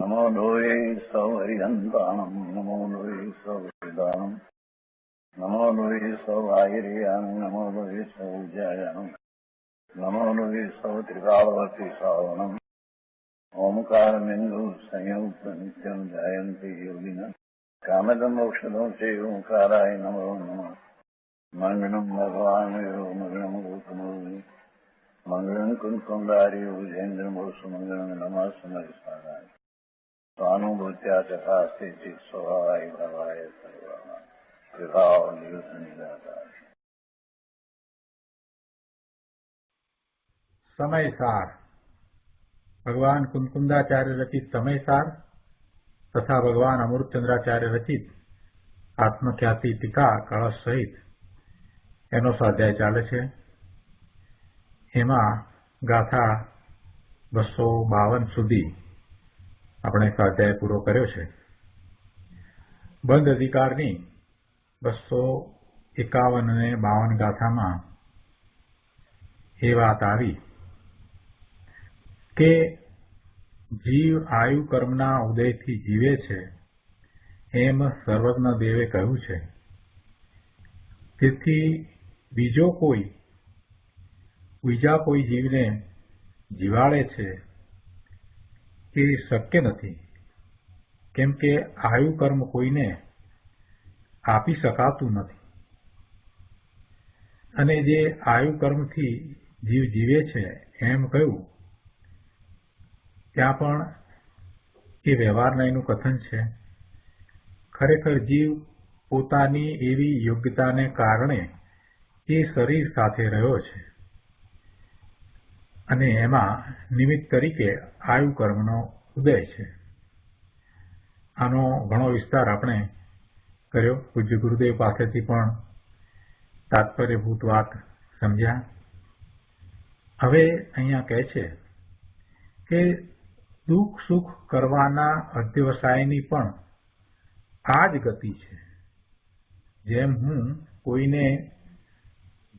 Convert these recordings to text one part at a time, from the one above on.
नमो लोये सौहरिहन्ताणम् नमो लोये सौहृदानम् नमो लोये सौभागिर्यानम् नमो लोये सौज्यायानम् नमो लोये सौत्रिकावती सावनम् ओंकारमिन्दु संयुक्त नित्यम् जायन्ति योगिनः कामदमोक्षदो चैव ओंकाराय नमो नमः मङ्गलम् भगवान् मङ्गलम् गौतमो मंगलम कुंकुंदारी उजेन्द्रमो सुमंगलम नमः समरिसाराय स्वानुभूत्या तथा स्थिति स्वभावाय भवाय सर्वा विभाव नियुक्त निराकार। समयसार भगवान कुंकुंदाचार्य रचित समयसार तथा भगवान अमृतचंद्राचार्य रचित आत्मख्याति टीका कलश सहित एनो स्वाध्याय चाले छे। एमां गाथा 252 सुधी આપણે સ્વાધ્યાય પૂરો કર્યો છે। બંધ અધિકારની 251 અને 52 ગાથામાં એ વાત આવી કે જીવ આયુ કર્મના ઉદયથી જીવે છે એમ સર્વજ્ઞ દેવે કહ્યું છે। તેથી બીજા કોઈ જીવને જીવાડે છે એ શક્ય નથી, કેમ કે આયુ કર્મ કોઈને આપી શકાતું નથી અને જે આયુ કર્મથી જીવ જીવે છે એમ કહ્યું ત્યાં પણ એ વ્યવહારના એનું કથન છે। ખરેખર જીવ પોતાની એવી યોગ્યતાને કારણે એ શરીર સાથે રહ્યો છે અને એમાં નિમિત્ત તરીકે આયુ કર્મનો ઉદય છે। આનો ઘણો વિસ્તાર આપણે કર્યો। પૂજ્ય ગુરુદેવ પાસેથી પણ તાત્પર્યભૂત વાત સમજ્યા। હવે અહીંયા કહે છે કે દુઃખ સુખ કરવાના અધ્યવસાયની પણ આ જ ગતિ છે। જેમ હું કોઈને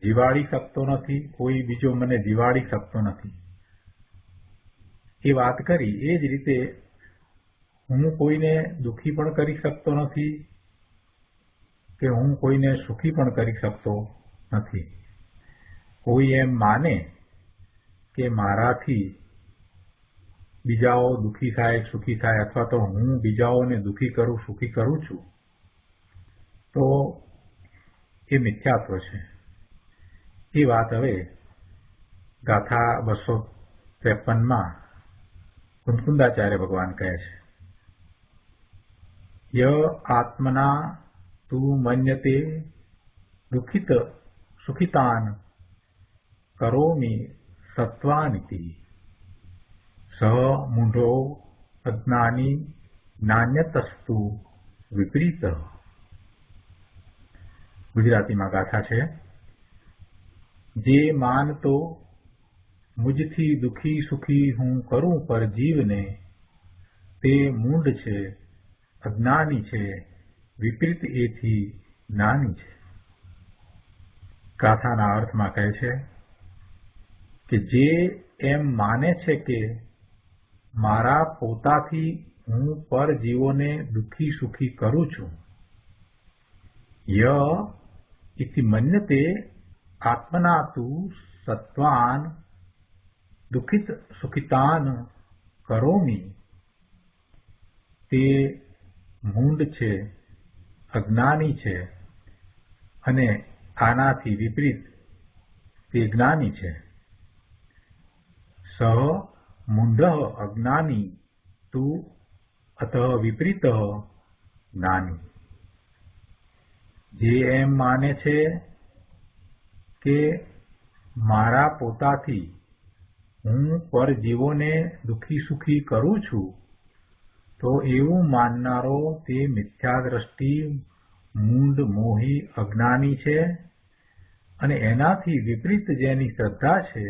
જીવાડી શકતો નથી, કોઈ બીજો મને જીવાડી શકતો નથી એ વાત કરી, એ જ રીતે હું કોઈને દુઃખી પણ કરી શકતો નથી કે હું કોઈને સુખી પણ કરી શકતો નથી। કોઈ એમ માને કે મારાથી બીજાઓ દુઃખી થાય સુખી થાય અથવા તો હું બીજાઓને દુઃખી કરું સુખી કરું છું તો એ મિથ્યાત્વ છે। એ વાત હવે ગાથા 253માં કુંકુંદાચાર્ય ભગવાન કહે છે। ય આત્મના તું મન્યતે દુઃખિત સુખિતાન કરોમિ સત્વાનિતિ સ મૂઢો અજ્ઞાની નાન્યતસ્તુ વિપરીત। ગુજરાતીમાં ગાથા છે। જે માનતો મુજથી દુઃખી સુખી હું કરું પર જીવને તે મૂઢ છે, અજ્ઞાની છે, વિપરીત એથી નાની છે। ગાથાના અર્થમાં કહે છે કે જે એમ માને છે કે મારા પોતાથી હું પર જીવોને દુઃખી સુખી કરું છું, ય ઇતિ મન્યતે આત્મના તું સત્વાન દુઃખિત સુખિતાન કરોમિ તે મૂંઢ છે, અજ્ઞાની છે અને આનાથી વિપરીત તે જ્ઞાની છે। સહ મૂંઢ અજ્ઞાની તું અતઃ વિપરીત જ્ઞાની। જે એમ માને છે કે મારા પોતાથી હું પરજીવોને દુઃખી સુખી કરું છું તો એવું માનનારો તે મિથ્યા દ્રષ્ટિ મૂંઢ મોહી અજ્ઞાની છે અને એનાથી વિપરીત જેની શ્રદ્ધા છે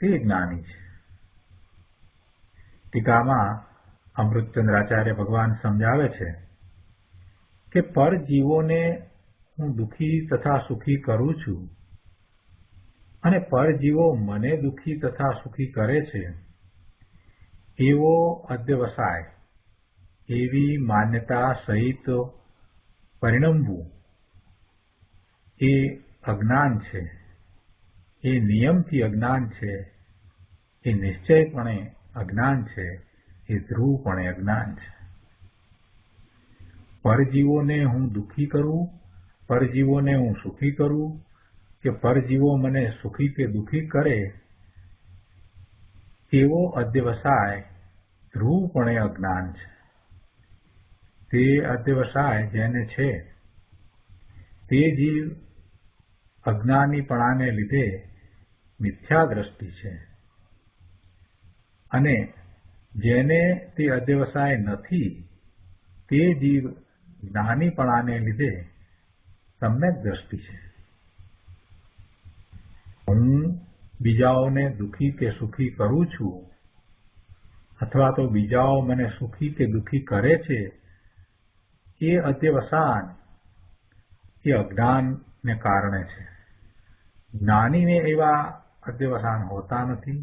તે જ્ઞાની છે। ટીકામાં અમૃતચંદ્રાચાર્ય ભગવાન સમજાવે છે કે પરજીવોને હું દુઃખી તથા સુખી કરું છું અને પરજીવો મને દુઃખી તથા સુખી કરે છે એવો અધ્યવસાય, એવી માન્યતા સહિત પરિણમવું એ અજ્ઞાન છે, એ નિયમથી અજ્ઞાન છે, એ નિશ્ચયપણે અજ્ઞાન છે, એ ધ્રુવપણે અજ્ઞાન છે. પરજીવોને હું દુઃખી કરું, પરજીવોને હું સુખી કરું, કે પરજીવો મને સુખી કે દુઃખી કરે, એવો અધ્યવસાય ધ્રુવપણે અજ્ઞાન છે. તે અધ્યવસાય જેને છે તે જીવ અજ્ઞાનીપણાને લીધે મિથ્યા દ્રષ્ટિ છે, અને જેને તે અધ્યવસાય નથી તે જીવ જ્ઞાનીપણાને લીધે સમ્યક દ્રષ્ટિ છે. હું બીજાઓને દુઃખી કે સુખી કરું છું, અથવા તો બીજાઓ મને સુખી કે દુઃખી કરે છે, એ અધ્યવસાન એ અજ્ઞાનને કારણે છે. જ્ઞાનીને એવા અધ્યવસાન હોતા નથી,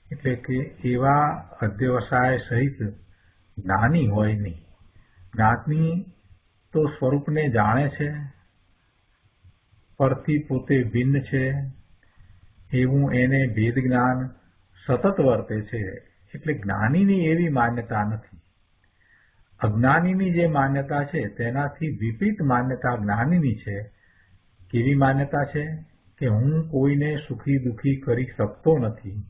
એટલે કે એવા અધ્યવસાય સહિત જ્ઞાની હોય નહીં. જ્ઞાની તો સ્વરૂપને જાણે છે, પરથી પોતે ભિન્ન છે એવું એને ભેદ જ્ઞાન સતત વર્તે છે, એટલે જ્ઞાનીની એવી માન્યતા નથી. અજ્ઞાનીની જે માન્યતા છે તેનાથી વિપરીત માન્યતા જ્ઞાનીની છે. કેવી માન્યતા છે? કે હું કોઈને સુખી દુઃખી કરી શકતો નથી,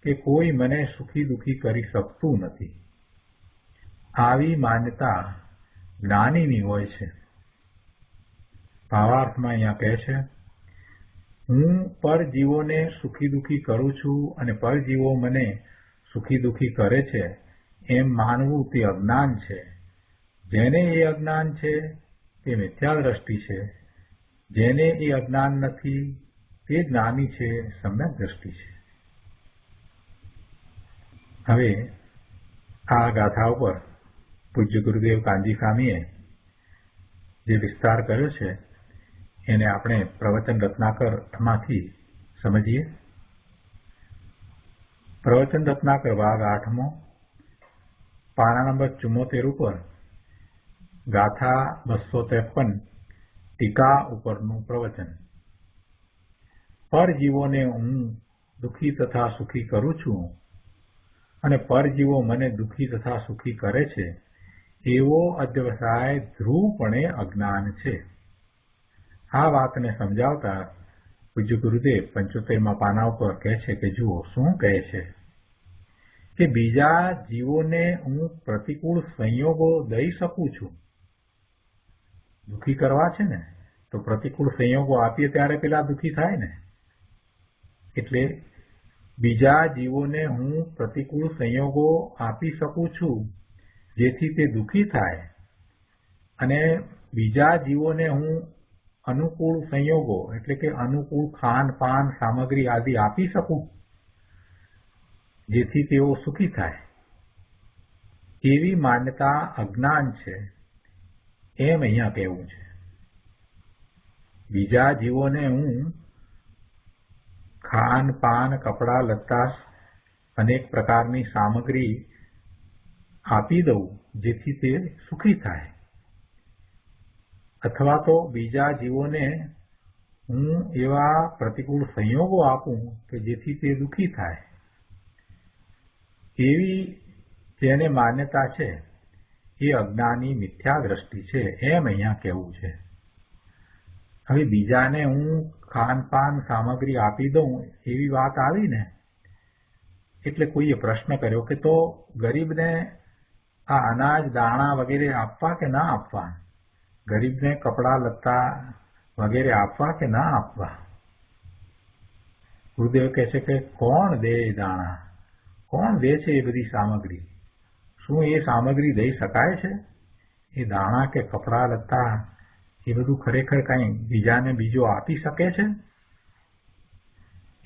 કે કોઈ મને સુખી દુઃખી કરી શકતું નથી. આવી માન્યતા જ્ઞાનીની હોય છે. ભાવાર્થમાં અહીંયા કહે છે, હું પરજીવોને સુખી દુઃખી કરું છું અને પરજીવો મને સુખી દુઃખી કરે છે એમ માનવું તે અજ્ઞાન છે. જેને એ અજ્ઞાન છે તે મિથ્યા દ્રષ્ટિ છે, જેને એ અજ્ઞાન નથી તે જ્ઞાની છે, સમ્યક દ્રષ્ટિ છે. હવે આ ગાથા ઉપર પૂજ્ય ગુરુદેવ કાનજી સ્વામીએ જે વિસ્તાર કર્યો છે એને આપણે પ્રવચન રત્નાકરમાંથી સમજીએ. પ્રવચન રત્નાકર ભાગ 8મો, પાના નંબર 74 ઉપર ગાથા 253 ટીકા ઉપરનું પ્રવચન. પરજીવોને હું દુઃખી તથા સુખી કરું છું અને પરજીવો મને દુઃખી તથા સુખી કરે છે, એવો અધ્યવસાય ધ્રુવપણે અજ્ઞાન છે. આ વાતને સમજાવતા પૂજ્ય ગુરુદેવ 75મા પાના ઉપર કહે છે કે જુઓ શું કહે છે કે બીજા જીવોને હું પ્રતિકૂળ સંયોગો દઈ શકું છું. દુઃખી કરવા છે ને તો પ્રતિકૂળ સંયોગો આપીએ ત્યારે પેલા દુઃખી થાય ને. એટલે બીજા જીવોને હું પ્રતિકૂળ સંયોગો આપી શકું છું જેથી તે દુઃખી થાય, અને બીજા જીવોને હું અનુકૂળ સંયોગો એટલે કે અનુકૂળ ખાન પાન સામગ્રી આદિ આપી શકું જેથી તેઓ સુખી થાય. એવી માન્યતા અજ્ઞાન છે એમ અહીંયા કહેવું છે. બીજા જીવોને હું ખાન પાન કપડા લત્તા અનેક પ્રકારની સામગ્રી આપી દઉં જેથી તે સુખી થાય, અથવા તો બીજા જીવોને હું એવા પ્રતિકૂળ સંયોગો આપું કે જેથી તે દુઃખી થાય. એવી જેને માન્યતા છે એ અજ્ઞાની મિથ્યા દ્રષ્ટિ છે એમ અહીંયા કહેવું છે. હવે બીજાને હું ખાનપાન સામગ્રી આપી દઉં એવી વાત આવી ને, એટલે કોઈએ પ્રશ્ન કર્યો કે તો ગરીબને આ અનાજ દાણા વગેરે આપવા કે ના આપવા, ગરીબને કપડા લત્તા વગેરે આપવા કે ના આપવા. ગુરુદેવ કહે છે કે કોણ દે દાણા, કોણ દે છે એ બધી સામગ્રી? શું એ સામગ્રી દઈ શકાય છે? એ દાણા કે કપડા લત્તા એ બધું ખરેખર કઈ બીજાને બીજો આપી શકે છે?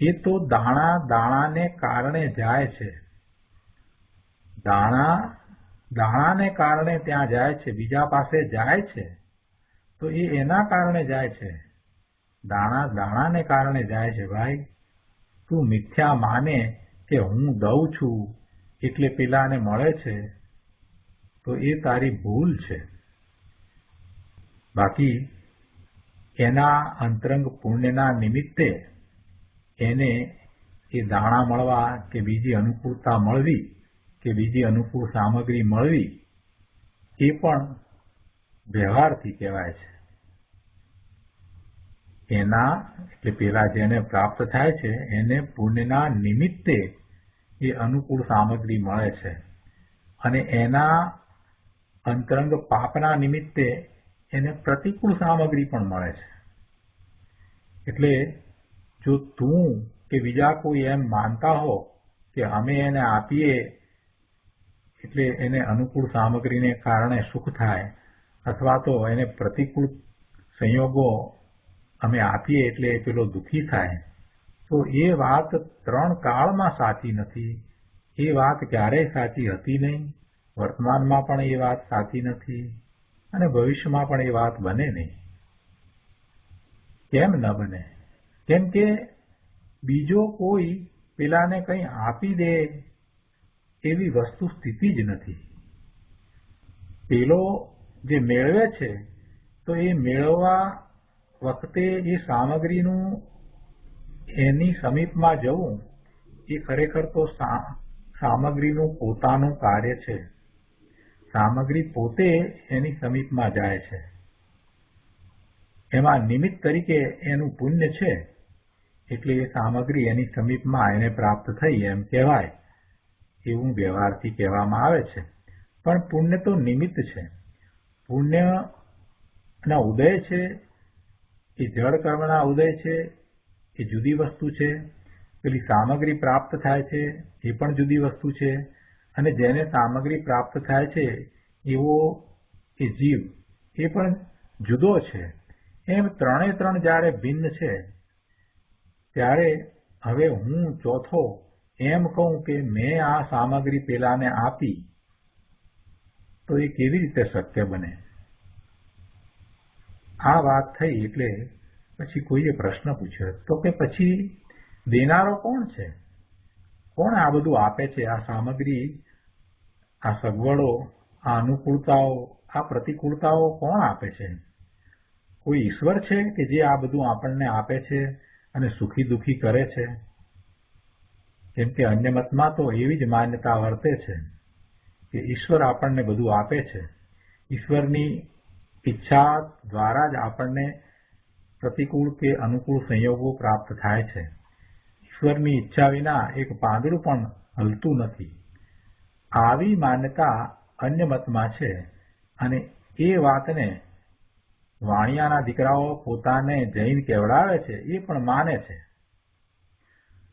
એ તો દાણા દાણાને કારણે જાય છે. દાણાને કારણે ત્યાં જાય છે, બીજા પાસે જાય છે તો એ એના કારણે જાય છે. દાણાને કારણે જાય છે. ભાઈ તું મિથ્યા માને કે હું દઉં છું એટલે પેલાને મળે છે, તો એ તારી ભૂલ છે. બાકી એના અંતરંગ પુણ્યના નિમિત્તે એને એ દાણા મળવા કે બીજી અનુકૂળતા મળવી કે બીજી અનુકૂળ સામગ્રી મળવી એ પણ વ્યવહારથી કહેવાય છે. એના એટલે પેલા જેને પ્રાપ્ત થાય છે એને પુણ્યના નિમિત્તે એ અનુકૂળ સામગ્રી મળે છે અને એના અંતરંગ પાપના નિમિત્તે એને પ્રતિકૂળ સામગ્રી પણ મળે છે. એટલે જો તું કે બીજા કોઈ એમ માનતા હો કે અમે એને આપીએ એટલે એને અનુકૂળ સામગ્રીને કારણે સુખ થાય અથવા તો એને પ્રતિકૂળ સંયોગો અમે આપીએ એટલે પેલો દુઃખી થાય, તો એ વાત 3 કાળમાં સાચી નથી. એ વાત ક્યારેય સાચી હતી નહીં, વર્તમાનમાં પણ એ વાત સાચી નથી અને ભવિષ્યમાં પણ એ વાત બને નહીં. કેમ ન બને? કેમ કે બીજો કોઈ પેલાને કંઈ આપી દે એવી વસ્તુ સ્થિતિ જ નથી. પેલો જે મેળવે છે તો એ મેળવવા વખતે એ સામગ્રીનું એની સમીપમાં જવું એ ખરેખર તો સામગ્રીનું પોતાનું કાર્ય છે. સામગ્રી પોતે એની સમીપમાં જાય છે. એમાં નિમિત્ત તરીકે એનું પુણ્ય છે એટલે એ સામગ્રી એની સમીપમાં એને પ્રાપ્ત થઈ એમ કહેવાય, એવું વ્યવહારથી કહેવામાં આવે છે. પણ પુણ્ય તો નિમિત્ત છે. પુણ્યના ઉદય છે એ જળ કર્મના ઉદય છે, એ જુદી વસ્તુ છે. પેલી સામગ્રી પ્રાપ્ત થાય છે એ પણ જુદી વસ્તુ છે અને જેને સામગ્રી પ્રાપ્ત થાય છે એવો એ જીવ એ પણ જુદો છે. એમ 3 જ્યારે ભિન્ન છે ત્યારે હવે હું ચોથો એમ કહું કે મેં આ સામગ્રી પેલાને આપી, તો એ કેવી રીતે શક્ય બને? આ વાત થઈ એટલે પછી કોઈએ પ્રશ્ન પૂછ્યો તો કે પછી દેનારો કોણ છે? કોણ આ બધું આપે છે? આ સામગ્રી, આ સગવડો, આ અનુકૂળતાઓ, આ પ્રતિકૂળતાઓ કોણ આપે છે? કોઈ ઈશ્વર છે કે જે આ બધું આપણને આપે છે અને સુખી દુઃખી કરે છે? કેમ કે અન્ય મતમાં તો એવી જ માન્યતા વર્તે છે કે ઈશ્વર આપણને બધું આપે છે. ઈશ્વરની ઈચ્છા દ્વારા જ આપણને પ્રતિકૂળ કે અનુકૂળ સંયોગો પ્રાપ્ત થાય છે. ઈશ્વરની ઈચ્છા વિના એક પાંદડું પણ હલતું નથી. આવી માન્યતા અન્ય મતમાં છે અને એ વાતને વાણિયાના દીકરાઓ પોતાને જૈન કહેવડાવે છે એ પણ માને છે.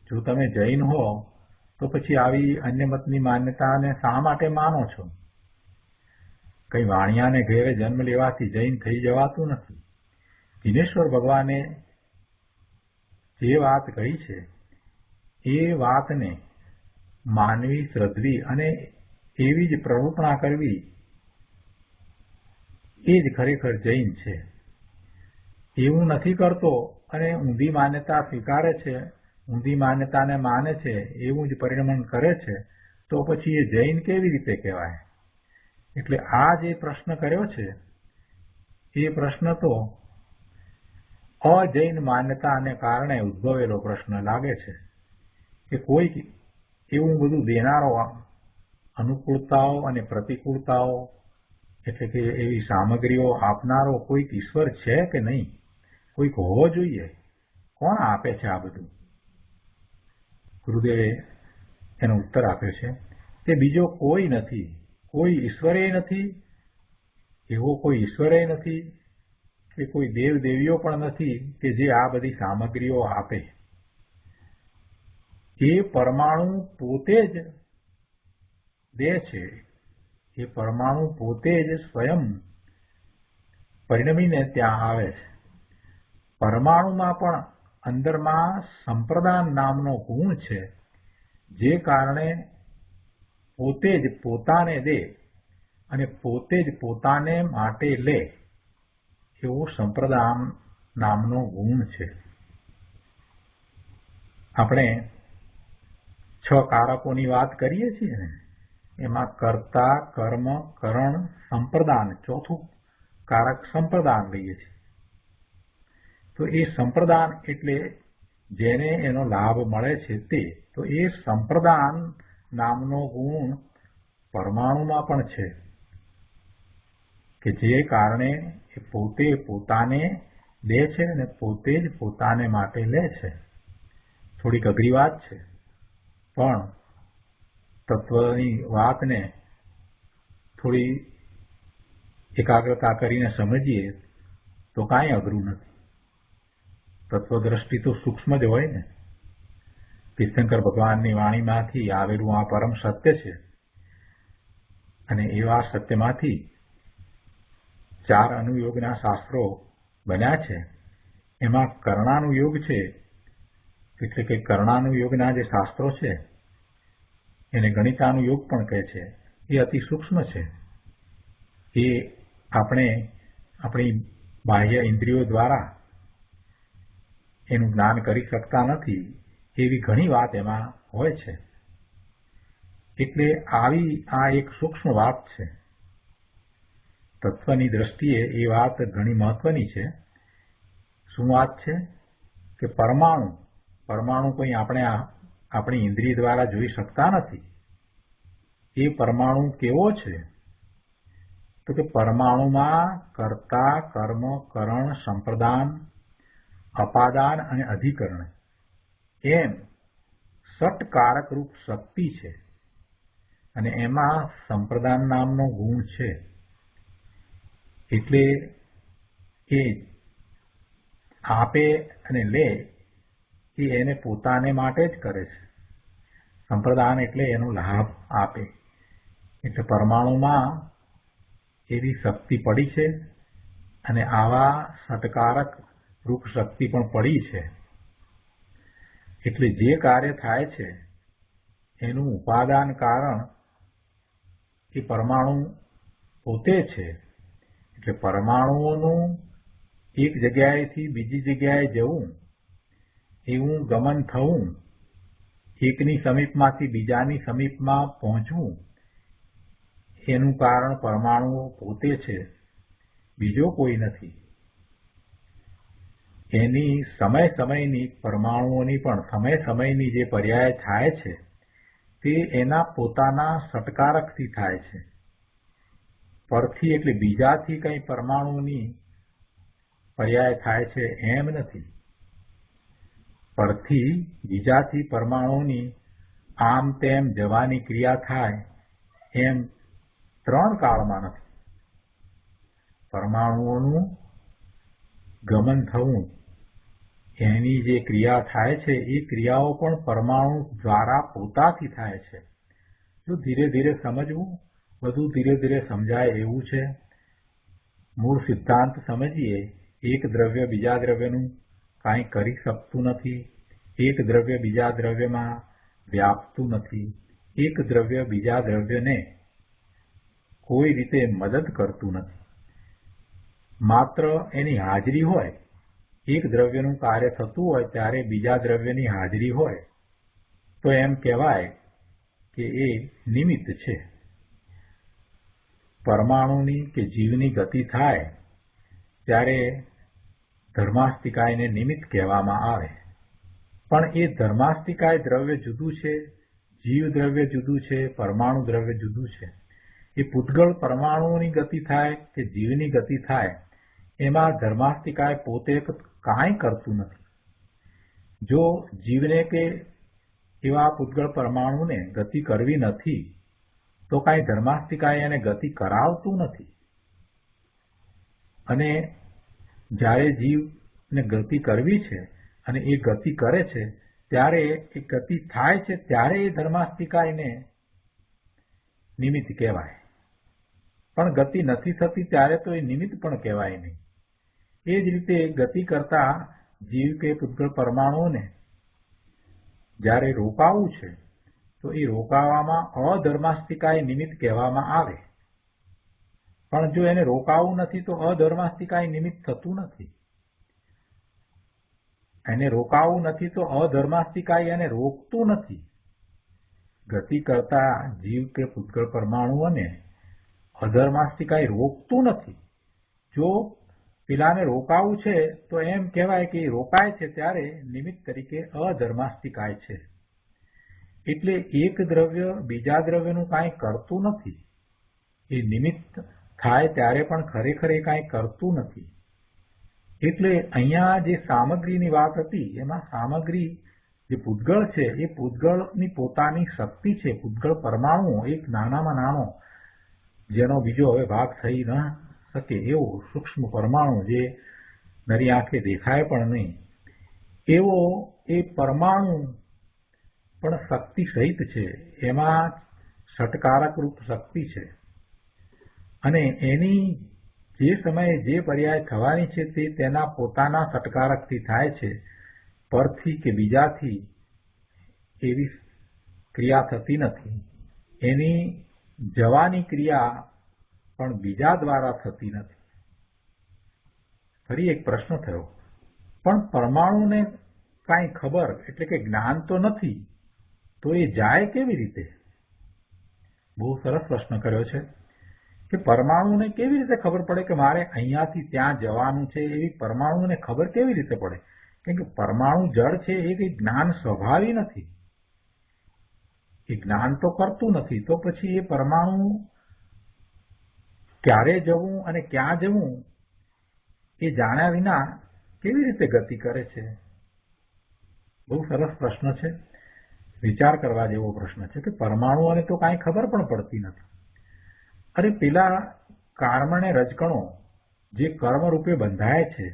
જો તમે જૈન હો તો પછી આવી અન્ય મતની માન્યતાને શા માટે માનો છો? કઈ વાણિયાને ઘેરે જન્મ લેવાથી જૈન થઈ જવાતું નથી. દિનેશ્વર ભગવાને જે વાત કહી છે એ વાતને માનવી, શ્રદ્ધવી અને એવી જ પ્રવૃત્તિ કરવી એ જ ખરેખર જૈન છે. એવું નથી કરતો અને ઊંધી માન્યતા સ્વીકારે છે, ઊંધી માન્યતાને માને છે, એવું જ પરિણમન કરે છે, તો પછી એ જૈન કેવી રીતે કહેવાય? એટલે આ જે પ્રશ્ન કર્યો છે એ પ્રશ્ન તો અજૈન માન્યતાને કારણે ઉદ્ભવેલો પ્રશ્ન લાગે છે કે કોઈક એવું બધું દેનારો, અનુકૂળતાઓ અને પ્રતિકૂળતાઓ એટલે કે એવી સામગ્રીઓ આપનારો કોઈક ઈશ્વર છે કે નહીં? કોઈક હોવો જોઈએ. કોણ આપે છે આ બધું? ગુરુદેવે એનો ઉત્તર આપ્યો છે કે બીજો કોઈ નથી. કોઈ ઈશ્વરે નથી, એવો કોઈ ઈશ્વરે નથી કે કોઈ દેવ દેવીઓ પણ નથી કે જે આ બધી સામગ્રીઓ આપે. એ પરમાણુ પોતે જ દે છે. એ પરમાણુ પોતે જ સ્વયં પરિણમીને ત્યાં આવે છે. પરમાણુમાં પણ અંદરમાં સંપ્રદાન નામનો ગુણ છે જે કારણે પોતે જ પોતાને દે અને પોતે જ પોતાને માટે લે એવો સંપ્રદાન નામનો ગુણ છે. આપણે 6 કારકોની વાત કરીએ છીએ ને, એમાં કર્તા, કર્મ, કરણ, સંપ્રદાન, ચોથું કારક સંપ્રદાન લઈએ છીએ. તો એ સંપ્રદાન એટલે જેને એનો લાભ મળે છે તે. તો એ સંપ્રદાન નામનો ગુણ પરમાણુમાં પણ છે કે જે કારણે એ પોતે પોતાને દે છે અને પોતે જ પોતાને માટે લે છે. થોડીક અઘરી વાત છે, પણ તત્વની વાતને થોડી એકાગ્રતા કરીને સમજીએ તો કાંઈ અઘરું નથી. તત્વદ્રષ્ટિ તો સૂક્ષ્મ જ હોય ને. તીર્થંકર ભગવાનની વાણીમાંથી આવેલું આ પરમ સત્ય છે અને એવા સત્યમાંથી 4 અનુયોગના શાસ્ત્રો બન્યા છે. એમાં કર્ણાનુયોગ છે, એટલે કે કર્ણાનુયોગના જે શાસ્ત્રો છે એને ગણિતાનુયોગ પણ કહે છે. એ અતિ સૂક્ષ્મ છે. એ આપણે આપણી બાહ્ય ઇન્દ્રિયો દ્વારા એનું જ્ઞાન કરી શકતા નથી. એવી ઘણી વાત એમાં હોય છે. એટલે આવી આ એક સૂક્ષ્મ વાત છે. તત્વની દ્રષ્ટિએ એ વાત ઘણી મહત્વની છે. શું વાત છે કે પરમાણુ કોઈ આપણે આપણી ઇન્દ્રિય દ્વારા જોઈ શકતા નથી. એ પરમાણુ કેવો છે તો કે પરમાણુમાં કર્તા, કર્મ, કરણ, સંપ્રદાન, અપાદાન અને અધિકરણ એમ 6 કારક રૂપ શક્તિ છે અને એમાં સંપ્રદાન નામનો ગુણ છે. એટલે એ આપે અને લે એ એને પોતાને માટે જ કરે છે. સંપ્રદાન એટલે એનો લાભ આપે. એટલે પરમાણુમાં એવી શક્તિ પડી છે અને આવા સટકારક રૂપ શક્તિ પણ પડી છે. એટલે જે કાર્ય થાય છે એનું ઉપાદાન કારણ એ પરમાણુ પોતે છે. એટલે પરમાણુઓનું એક જગ્યાએથી બીજી જગ્યાએ જવું, એવું ગમન થવું, એકની સમીપમાંથી બીજાની સમીપમાં પહોંચવું, એનું કારણ પરમાણુઓ પોતે છે, બીજો કોઈ નથી. એની સમયની પરમાણુઓની પણ સમયની જે પર્યાય થાય છે તે એના પોતાના સટકારકથી થાય છે. પરથી એટલે બીજાથી કંઈ પરમાણુની પર્યાય થાય છે એમ નથી. પરથી બીજાથી પરમાણુની આમ તેમ જવાની ક્રિયા થાય એમ 3 કાળમાં નથી. પરમાણુઓનું ગમન થવું, એની જે ક્રિયા થાય છે એ ક્રિયાઓ પણ પરમાણુ દ્વારા પોતાથી થાય છે. જો ધીરે ધીરે સમજવું, બધું ધીરે ધીરે સમજાય એવું છે. મૂળ સિદ્ધાંત સમજીએ. એક દ્રવ્ય બીજા દ્રવ્યનું કાંઈ કરી શકતું નથી. એક દ્રવ્ય બીજા દ્રવ્યમાં વ્યાપતું નથી. એક દ્રવ્ય બીજા દ્રવ્યને કોઈ રીતે મદદ કરતું નથી. માત્ર એની હાજરી હોય, એક દ્રવ્યનું કાર્ય થતું હોય ત્યારે બીજા દ્રવ્યની હાજરી હોય તો એમ કહેવાય કે એ નિમિત્ત છે. પરમાણુની કે જીવની ગતિ થાય ત્યારે ધર્માસ્તિકાયને નિમિત્ત કહેવામાં આવે. પણ એ ધર્માસ્તિકાય દ્રવ્ય જુદું છે, જીવ દ્રવ્ય જુદું છે, પરમાણુ દ્રવ્ય જુદું છે. એ પૂતગળ પરમાણુઓની ગતિ થાય કે જીવની ગતિ થાય એમાં ધર્માસ્તિકાય પોતે કાંઈ કરતું નથી. જો જીવને કે એવા પૂતગળ પરમાણુને ગતિ કરવી નથી તો કાંઈ ધર્માસ્તિકાય એને ગતિ કરાવતું નથી. અને જ્યારે જીવને ગતિ કરવી છે અને એ ગતિ કરે છે ત્યારે એ ગતિ થાય છે ત્યારે એ ધર્માસ્તિકાયને નિમિત્ત કહેવાય. પણ ગતિ નથી થતી ત્યારે તો એ નિમિત્ત પણ કહેવાય નહીં. એ જ રીતે ગતિ કરતા જીવ કે પૂતગળ પરમાણુઓને જ્યારે રોકાવું છે તો એ રોકાવામાં અધર્માસ્તિકાય નિમિત્ત કહેવામાં આવે. પણ જો એને રોકાવું નથી તો અધર્માસ્તિકાય નિમિત્ત થતું નથી. એને રોકાવું નથી તો અધર્માસ્તિકાય એને રોકતું નથી. ગતિ કરતા જીવ કે પૂતગળ પરમાણુઓને અધર્માસથી કાંઈ રોકતું નથી. જો પેલાને રોકાવું છે તો એમ કહેવાય કે રોકાય છે ત્યારે નિમિત્ત તરીકે અધર્માસ્તિકાય છે. એટલે એક દ્રવ્ય બીજા દ્રવ્યનું કાંઈ કરતું નથી. એ નિમિત્ત થાય ત્યારે પણ ખરેખર એ કાંઈ કરતું નથી. એટલે અહીંયા જે સામગ્રીની વાત હતી એમાં સામગ્રી જે પૂતગળ છે એ પૂતગળની પોતાની શક્તિ છે. પૂતગળ પરમાણુ એક નાનામાં નાનો જેનો બીજો હવે ભાગ થઈ ન શકે એવો સૂક્ષ્મ પરમાણુ જે નરી આંખે દેખાય પણ નહીં એવો એ પરમાણુ પણ શક્તિ સહિત છે. એમાં ષટકારક રૂપ શક્તિ છે અને એની જે સમયે જે પર્યાય થવાની છે તે તેના પોતાના ષટકારકથી થાય છે. પરથી કે બીજાથી એવી ક્રિયા થતી નથી. એની જવાની ક્રિયા પણ બીજા દ્વારા થતી નથી. ફરી એક પ્રશ્ન થયો, પણ પરમાણુને કાંઈ ખબર એટલે કે જ્ઞાન તો નથી, તો એ જાય કેવી રીતે? બહુ સરસ પ્રશ્ન કર્યો છે કે પરમાણુને કેવી રીતે ખબર પડે કે મારે અહીંયાથી ત્યાં જવાનું છે? એવી પરમાણુને ખબર કેવી રીતે પડે? કેમ કે પરમાણુ જળ છે એ કંઈ જ્ઞાન સ્વભાવી નથી. એ જ્ઞાન તો કરતું નથી. તો પછી એ પરમાણુ ક્યારે જવું અને ક્યાં જવું એ જાણ્યા વિના કેવી રીતે ગતિ કરે છે? બહુ સરસ પ્રશ્ન છે. વિચાર કરવા જેવો પ્રશ્ન છે કે પરમાણુઓને તો કાંઈ ખબર પણ પડતી નથી. અરે પેલા કાર્મણે રજકણો જે કર્મરૂપે બંધાય છે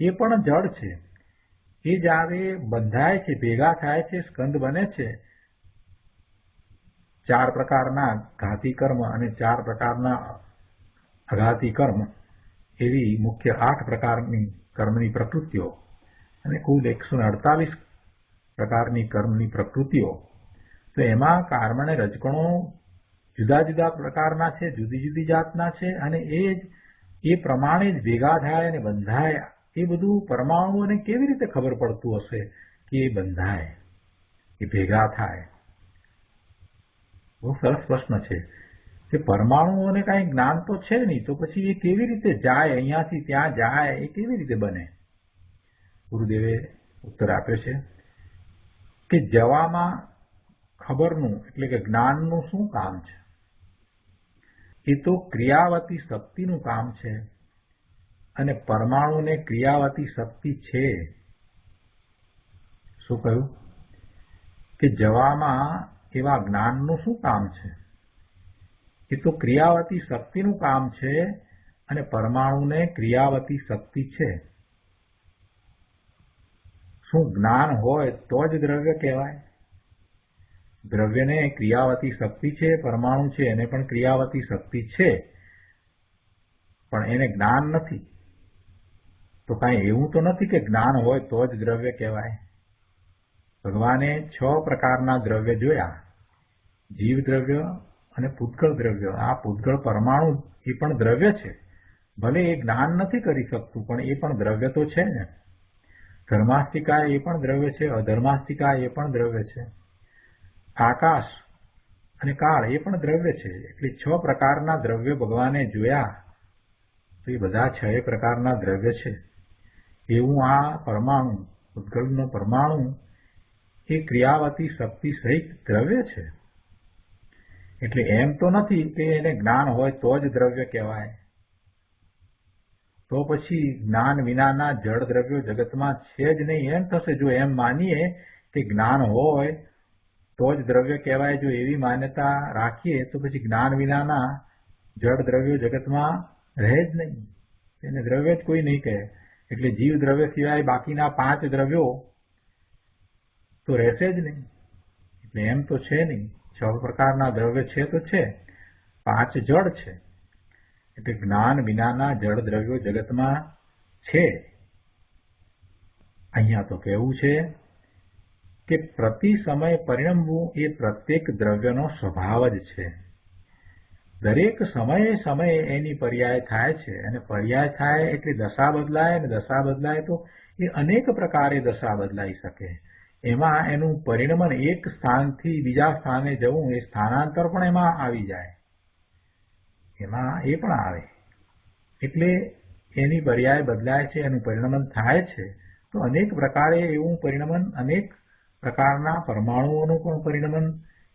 એ પણ જળ છે. એ જ્યારે બંધાય છે, ભેગા થાય છે, સ્કંદ બને છે, 4 પ્રકારના ઘાતી કર્મ અને 4 પ્રકારના અઘાતી કર્મ એવી મુખ્ય 8 પ્રકારની કર્મની પ્રકૃતિઓ અને કુલ 148 પ્રકારની કર્મની પ્રકૃતિઓ. તો એમાં કાર્મણે રજકણો જુદા જુદા પ્રકારના છે, જુદી જુદી જાતના છે અને એ પ્રમાણે જ ભેગા થાય અને બંધાય. એ બધું પરમાણુઓને કેવી રીતે ખબર પડતું હશે કે એ બંધાય, એ ભેગા થાય? બહુ સરસ પ્રશ્ન છે કે પરમાણુઓને કાંઈ જ્ઞાન તો છે નહીં, તો પછી એ કેવી રીતે જાય, અહીંયાથી ત્યાં જાય, એ કેવી રીતે બને? ગુરુદેવે ઉત્તર આપ્યો છે કે જવામાં ખબરનું એટલે કે જ્ઞાનનું શું કામ છે? એ તો ક્રિયાવતી શક્તિનું કામ છે અને પરમાણુને ક્રિયાવતી શક્તિ છે. શું કહ્યું કે જવામાં એવા જ્ઞાનનું શું કામ છે? એ તો ક્રિયાવતી શક્તિનું કામ છે અને પરમાણુને ક્રિયાવતી શક્તિ છે. શું જ્ઞાન હોય તો જ દ્રવ્ય કહેવાય? દ્રવ્યને ક્રિયાવતી શક્તિ છે, પરમાણુ છે એને પણ ક્રિયાવતી શક્તિ છે, પણ એને જ્ઞાન નથી. તો કાંઈ એવું તો નથી કે જ્ઞાન હોય તો જ દ્રવ્ય કહેવાય. ભગવાને 6 પ્રકારના દ્રવ્ય જોયા, જીવ દ્રવ્ય અને પૂતગળ દ્રવ્ય. આ પૂતગળ પરમાણુ એ પણ દ્રવ્ય છે. ભલે એ જ્ઞાન નથી કરી શકતું પણ એ પણ દ્રવ્ય તો છે ને. ધર્માસ્તિકા એ પણ દ્રવ્ય છે, અધર્માસ્તિકા એ પણ દ્રવ્ય છે. આકાશ અને કાળ એ પણ દ્રવ્ય છે. એટલે 6 પ્રકારના દ્રવ્ય ભગવાને જોયા તો એ બધા 6 પ્રકારના દ્રવ્ય છે. એવું આ પરમાણુ, પૂતગળનો પરમાણુ એ ક્રિયાવતી શક્તિ સહિત દ્રવ્ય છે. એટલે એમ તો નથી કે એને જ્ઞાન હોય તો જ દ્રવ્ય કહેવાય. તો પછી જ્ઞાન વિનાના જળ દ્રવ્યો જગતમાં છે જ નહીં એમ થશે. જો એમ માનીએ કે જ્ઞાન હોય તો જ દ્રવ્ય કહેવાય, જો એવી માન્યતા રાખીએ તો પછી જ્ઞાન વિનાના જળ દ્રવ્યો જગતમાં રહે જ નહીં. એને દ્રવ્ય જ કોઈ નહીં કહે. એટલે જીવ દ્રવ્ય સિવાય બાકીના 5 દ્રવ્યો તો રહેશે જ નહીં. એટલે એમ તો છે નહીં. 6 પ્રકારના દ્રવ્ય છે તો છે, 5 જળ છે. એટલે જ્ઞાન વિનાના જળ દ્રવ્યો જગતમાં છે. અહીંયા તો કહેવું છે કે પ્રતિ સમય પરિણમવું એ પ્રત્યેક દ્રવ્યનો સ્વભાવ જ છે. દરેક સમયે સમયે એની પર્યાય થાય છે અને પર્યાય થાય એટલે દશા બદલાય, અને દશા બદલાય તો એ અનેક પ્રકારે દશા બદલાઈ શકે. એમાં એનું પરિણમન એક સ્થાનથી બીજા સ્થાને જવું એ સ્થાનાંતર પણ એમાં આવી જાય, એમાં એ પણ આવે. એટલે એની પર્યાય બદલાય છે, એનું પરિણમન થાય છે. તો અનેક પ્રકારે એવું પરિણમન, અનેક પ્રકારના પરમાણુઓનું પણ પરિણમન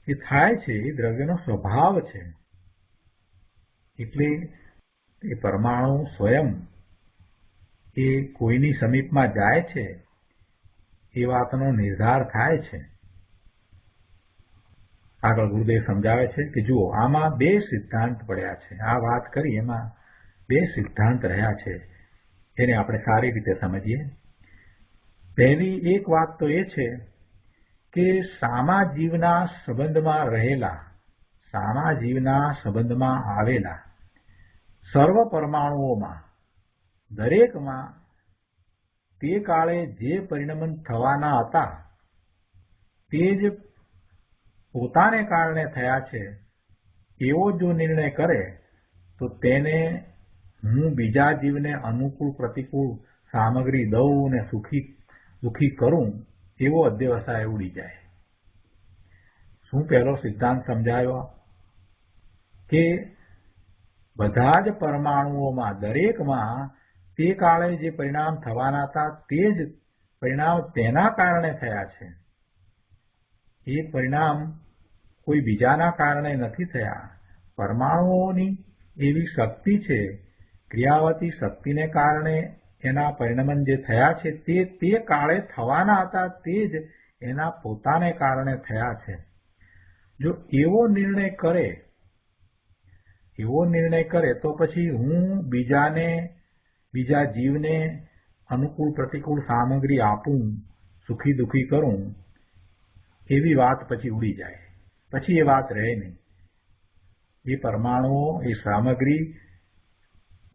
એ થાય છે. એ દ્રવ્યનો સ્વભાવ છે. એટલે એ પરમાણુ સ્વયં એ કોઈની સમીપમાં જાય છે એ વાતનો નિર્ધાર થાય છે. આગળ ગુરુદેવ સમજાવે છે કે જુઓ, આમાં બે સિદ્ધાંત પડ્યા છે. આ વાત કરી એમાં બે સિદ્ધાંત રહ્યા છે, એને આપણે સારી રીતે સમજીએ. પહેલી એક વાત તો એ છે કે સામા જીવના સંબંધમાં રહેલા, સામા જીવના સંબંધમાં આવેલા સર્વ પરમાણુઓમાં દરેકમાં તે કાળે જે પરિણમન થવાના હતા તે જ પોતાને કારણે થયા છે એવો જો નિર્ણય કરે તો તેને હું બીજા જીવને અનુકૂળ પ્રતિકૂળ સામગ્રી દઉં ને સુખી કરું એવો અધ્યવસાય ઉડી જાય. શું પહેલો સિદ્ધાંત સમજાયો કે બધા જ પરમાણુઓમાં દરેકમાં તે કાળે જે પરિણામ થવાના હતા તે જ પરિણામ તેના કારણે થયા છે. એ પરિણામ કોઈ બીજાના કારણે નથી થયા. પરમાણુઓની એવી શક્તિ છે, ક્રિયાવતી શક્તિને કારણે એના પરિણમન જે થયા છે તે કાળે થવાના હતા તે જ એના પોતાને કારણે થયા છે. જો એવો નિર્ણય કરે તો પછી હું બીજા જીવને અનુકૂળ પ્રતિકૂળ સામગ્રી આપું, સુખી દુઃખી કરું, એવી વાત પછી ઉડી જાય. પછી એ વાત રહે નહીં. એ પરમાણુઓ, એ સામગ્રી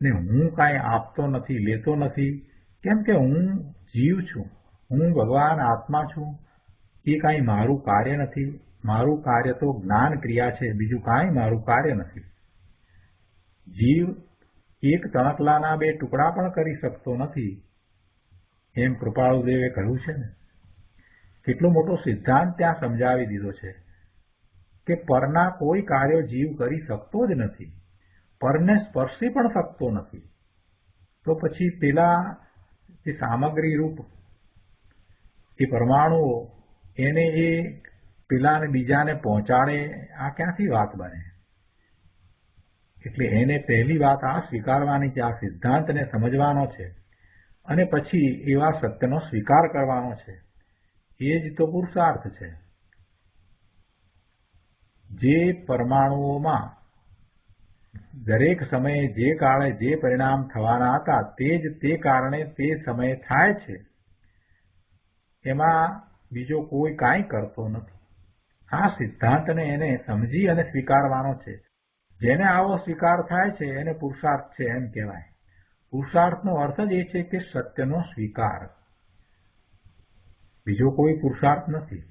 ને હું કાંઈ આપતો નથી, લેતો નથી, કેમ કે હું જીવ છું, હું ભગવાન આત્મા છું. એ કાંઈ મારું કાર્ય નથી. મારું કાર્ય તો જ્ઞાન ક્રિયા છે, બીજું કાંઈ મારું કાર્ય નથી. જીવ એક તણકલાના બે ટુકડા પણ કરી શકતો નથી, એમ કૃપાળુદેવે કહ્યું છે ને. કેટલો મોટો સિદ્ધાંત ત્યાં સમજાવી દીધો છે કે પરના કોઈ કાર્યો જીવ કરી શકતો જ નથી, પરને સ્પર્શી પણ શકતો નથી. તો પછી પેલા જે સામગ્રી રૂપ એ પરમાણુઓ એને એ પેલાને બીજાને પહોંચાડે, આ ક્યાંથી વાત બને? એટલે એને પહેલી વાત આ સ્વીકારવાની છે, આ સિદ્ધાંતને સમજવાનો છે અને પછી એવા સત્યનો સ્વીકાર કરવાનો છે. એ જ તો પુરુષાર્થ છે. જે પરમાણુઓમાં દરેક સમયે જે કાળે જે પરિણામ થવાના હતા તે જ તે કારણે તે સમયે થાય છે. એમાં બીજો કોઈ કાંઈ કરતો નથી. આ સિદ્ધાંતને એને સમજી અને સ્વીકારવાનો છે. જેને આવો સ્વીકાર થાય છે એને પુરુષાર્થ છે એમ કહેવાય. પુરુષાર્થનો અર્થ જ એ છે કે સત્યનો સ્વીકાર, બીજો કોઈ પુરુષાર્થ નથી.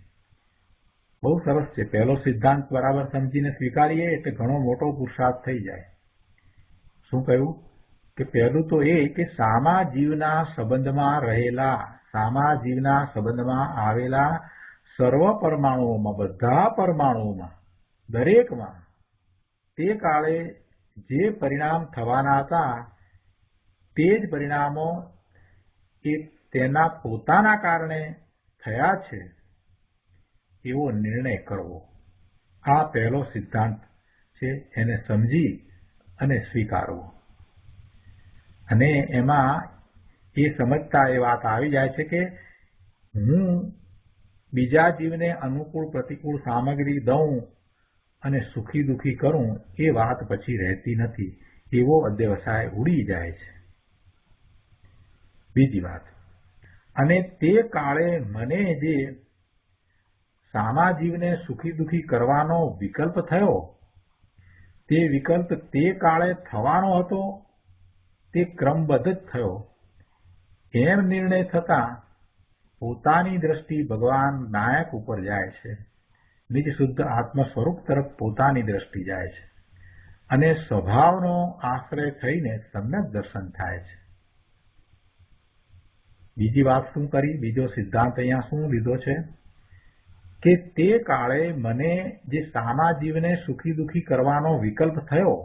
બહુ સરસ છે. પહેલો સિદ્ધાંત બરાબર સમજીને સ્વીકારીએ એટલે ઘણો મોટો પુરુષાર્થ થઈ જાય. શું કહ્યું કે પહેલું તો એ કે સામા જીવના સંબંધમાં રહેલા, સામા જીવના સંબંધમાં આવેલા સર્વ પરમાણુઓમાં, બધા પરમાણુઓમાં, દરેકમાં તે કાળે જે પરિણામ થવાના હતા તે જ પરિણામો એ તેના પોતાના કારણે થયા છે એવો નિર્ણય કરવો. આ પહેલો સિદ્ધાંત છે, એને સમજી અને સ્વીકારવો. અને એમાં એ સમજતા એ વાત આવી જાય છે કે હું બીજા જીવને અનુકૂળ પ્રતિકૂળ સામગ્રી દઉં અને સુખી દુઃખી કરું એ વાત પછી રહેતી નથી. એવો અધ્યવસાય ઉડી જાય છે. બીજી વાત, અને તે કાળે મને જે સામા જીવને સુખી દુઃખી કરવાનો વિકલ્પ થયો તે વિકલ્પ તે કાળે થવાનો હતો તે ક્રમબદ્ધ જ થયો. એમ નિર્ણય થતા પોતાની દ્રષ્ટિ ભગવાન નાયક ઉપર જાય છે. નિજ શુદ્ધ આત્મ સ્વરૂપ તરફ પોતાની દ્રષ્ટિ જાય છે અને સ્વભાવનો આશ્રય થઈને સમ્યક દર્શન થાય છે. બીજી વાત શું કરી, બીજો સિદ્ધાંત અહીંયા શું લીધો છે કે તે કાળે મને જે સામા જીવને સુખી દુઃખી કરવાનો વિકલ્પ થયો,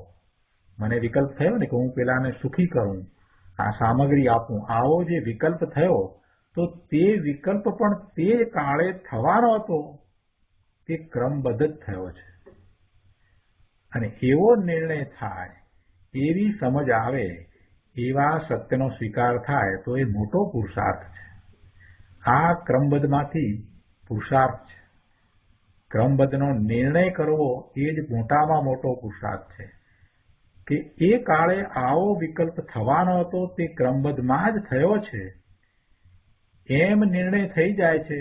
મને વિકલ્પ થયો ને કે હું પેલાને સુખી કરું, આ સામગ્રી આપું, આવો જે વિકલ્પ થયો તો તે વિકલ્પ પણ તે કાળે થવાનો હતો તે ક્રમબદ્ધ જ થયો છે. અને એવો નિર્ણય થાય, એવી સમજ આવે, એવા સત્યનો સ્વીકાર થાય તો એ મોટો પુરુષાર્થ છે. આ ક્રમબદ્ધમાંથી પુરુષાર્થ છે. ક્રમબદ્ધનો નિર્ણય કરવો એ જ મોટામાં મોટો પુરુષાર્થ છે કે એ કાળે આવો વિકલ્પ થવાનો હતો તે ક્રમબદ્ધમાં જ થયો છે એમ નિર્ણય થઈ જાય છે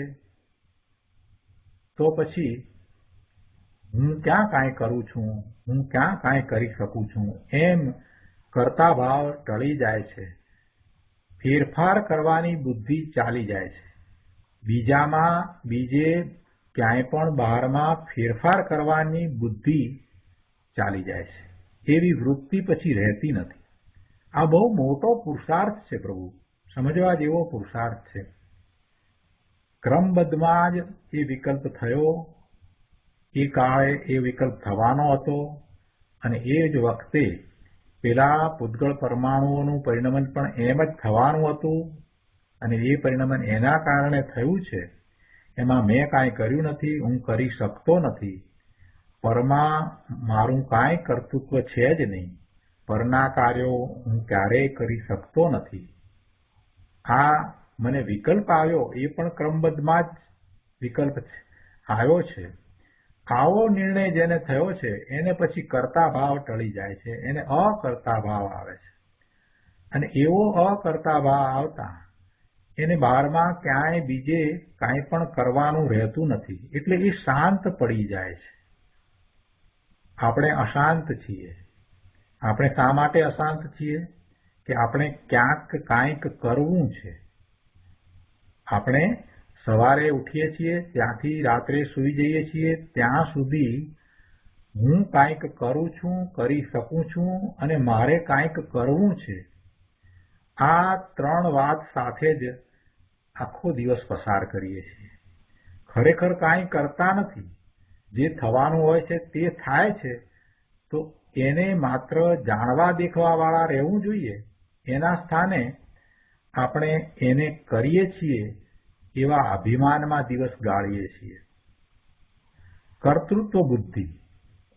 તો પછી હું ક્યાં કાંઈ કરું છું, હું ક્યાં કાંઈ કરી શકું છું એમ કરતા ભાવ ટળી જાય છે. ફેરફાર કરવાની બુદ્ધિ ચાલી જાય છે. બીજામાં બીજે ક્યાંય પણ બહારમાં ફેરફાર કરવાની બુદ્ધિ ચાલી જાય છે. એવી વૃત્તિ પછી રહેતી નથી. આ બહુ મોટો પુરુષાર્થ છે પ્રભુ, સમજવા જેવો પુરુષાર્થ છે. ક્રમબદ્ધમાં જ એ વિકલ્પ થયો, એ કાળે એ વિકલ્પ થવાનો હતો અને એ જ વખતે પેલા પૂતગળ પરમાણુઓનું પરિણમન પણ એમ જ થવાનું હતું અને એ પરિણમન એના કારણે થયું છે. એમાં મેં કાંઈ કર્યું નથી, હું કરી શકતો નથી. પરમાં મારું કાંઈ કર્તૃત્વ છે જ નહીં. પરના કાર્યો હું ક્યારેય કરી શકતો નથી. આ મને વિકલ્પ આવ્યો એ પણ ક્રમબદ્ધમાં જ વિકલ્પ આવ્યો છે. આવો નિર્ણય જેને થયો છે એને પછી કરતા ભાવ ટળી જાય છે, એને અકર્તા ભાવ આવે છે. અને એવો અકર્તા ભાવ આવતા એને બહારમાં ક્યાંય બીજે કાંઈ પણ કરવાનું રહેતું નથી. એટલે એ શાંત પડી જાય છે. આપણે અશાંત છીએ. આપણે શા માટે અશાંત છીએ કે આપણે ક્યાંક કાંઈક કરવું છે. આપણે સવારે ઉઠીએ છીએ ત્યાંથી રાત્રે સૂઈ જઈએ છીએ ત્યાં સુધી હું કાંઈક કરું છું, કરી શકું છું અને મારે કાંઈક કરવું છે. આ ત્રણ વાત સાથે જ આખો દિવસ પસાર કરીએ છીએ. ખરેખર કાંઈ કરતા નથી. જે થવાનું હોય છે તે થાય છે તો એને માત્ર જાણવા દેખવા વાળા રહેવું જોઈએ. એના સ્થાને આપણે એને કરીએ છીએ એવા અભિમાનમાં દિવસ ગાળીએ છીએ. કર્તૃત્વ બુદ્ધિ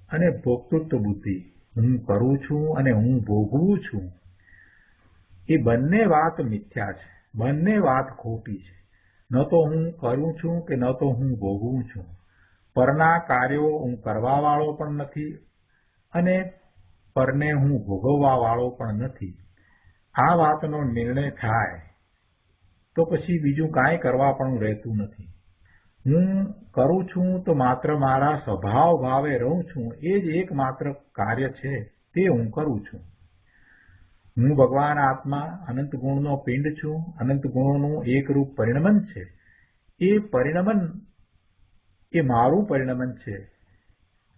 અને ભોક્તૃત્વ બુદ્ધિ, હું કરું છું અને હું ભોગવું છું, એ બંને વાત મિથ્યા છે, બંને વાત ખોટી છે. ન તો હું કરું છું કે ન તો હું ભોગવું છું. પરના કાર્યો હું કરવા વાળો પણ નથી અને પરને હું ભોગવવા વાળો પણ નથી. આ વાતનો નિર્ણય થાય તો પછી બીજું કાંઈ કરવા પણ રહેતું નથી. હું કરું છું તો માત્ર મારા સ્વભાવ ભાવે રહું છું, એ જ એકમાત્ર કાર્ય છે, તે હું કરું છું. હું ભગવાન આત્મા અનંત ગુણનો પિંડ છું. અનંત ગુણોનું એકરૂપ પરિણમન છે. એ પરિણમન એ મારું પરિણમન છે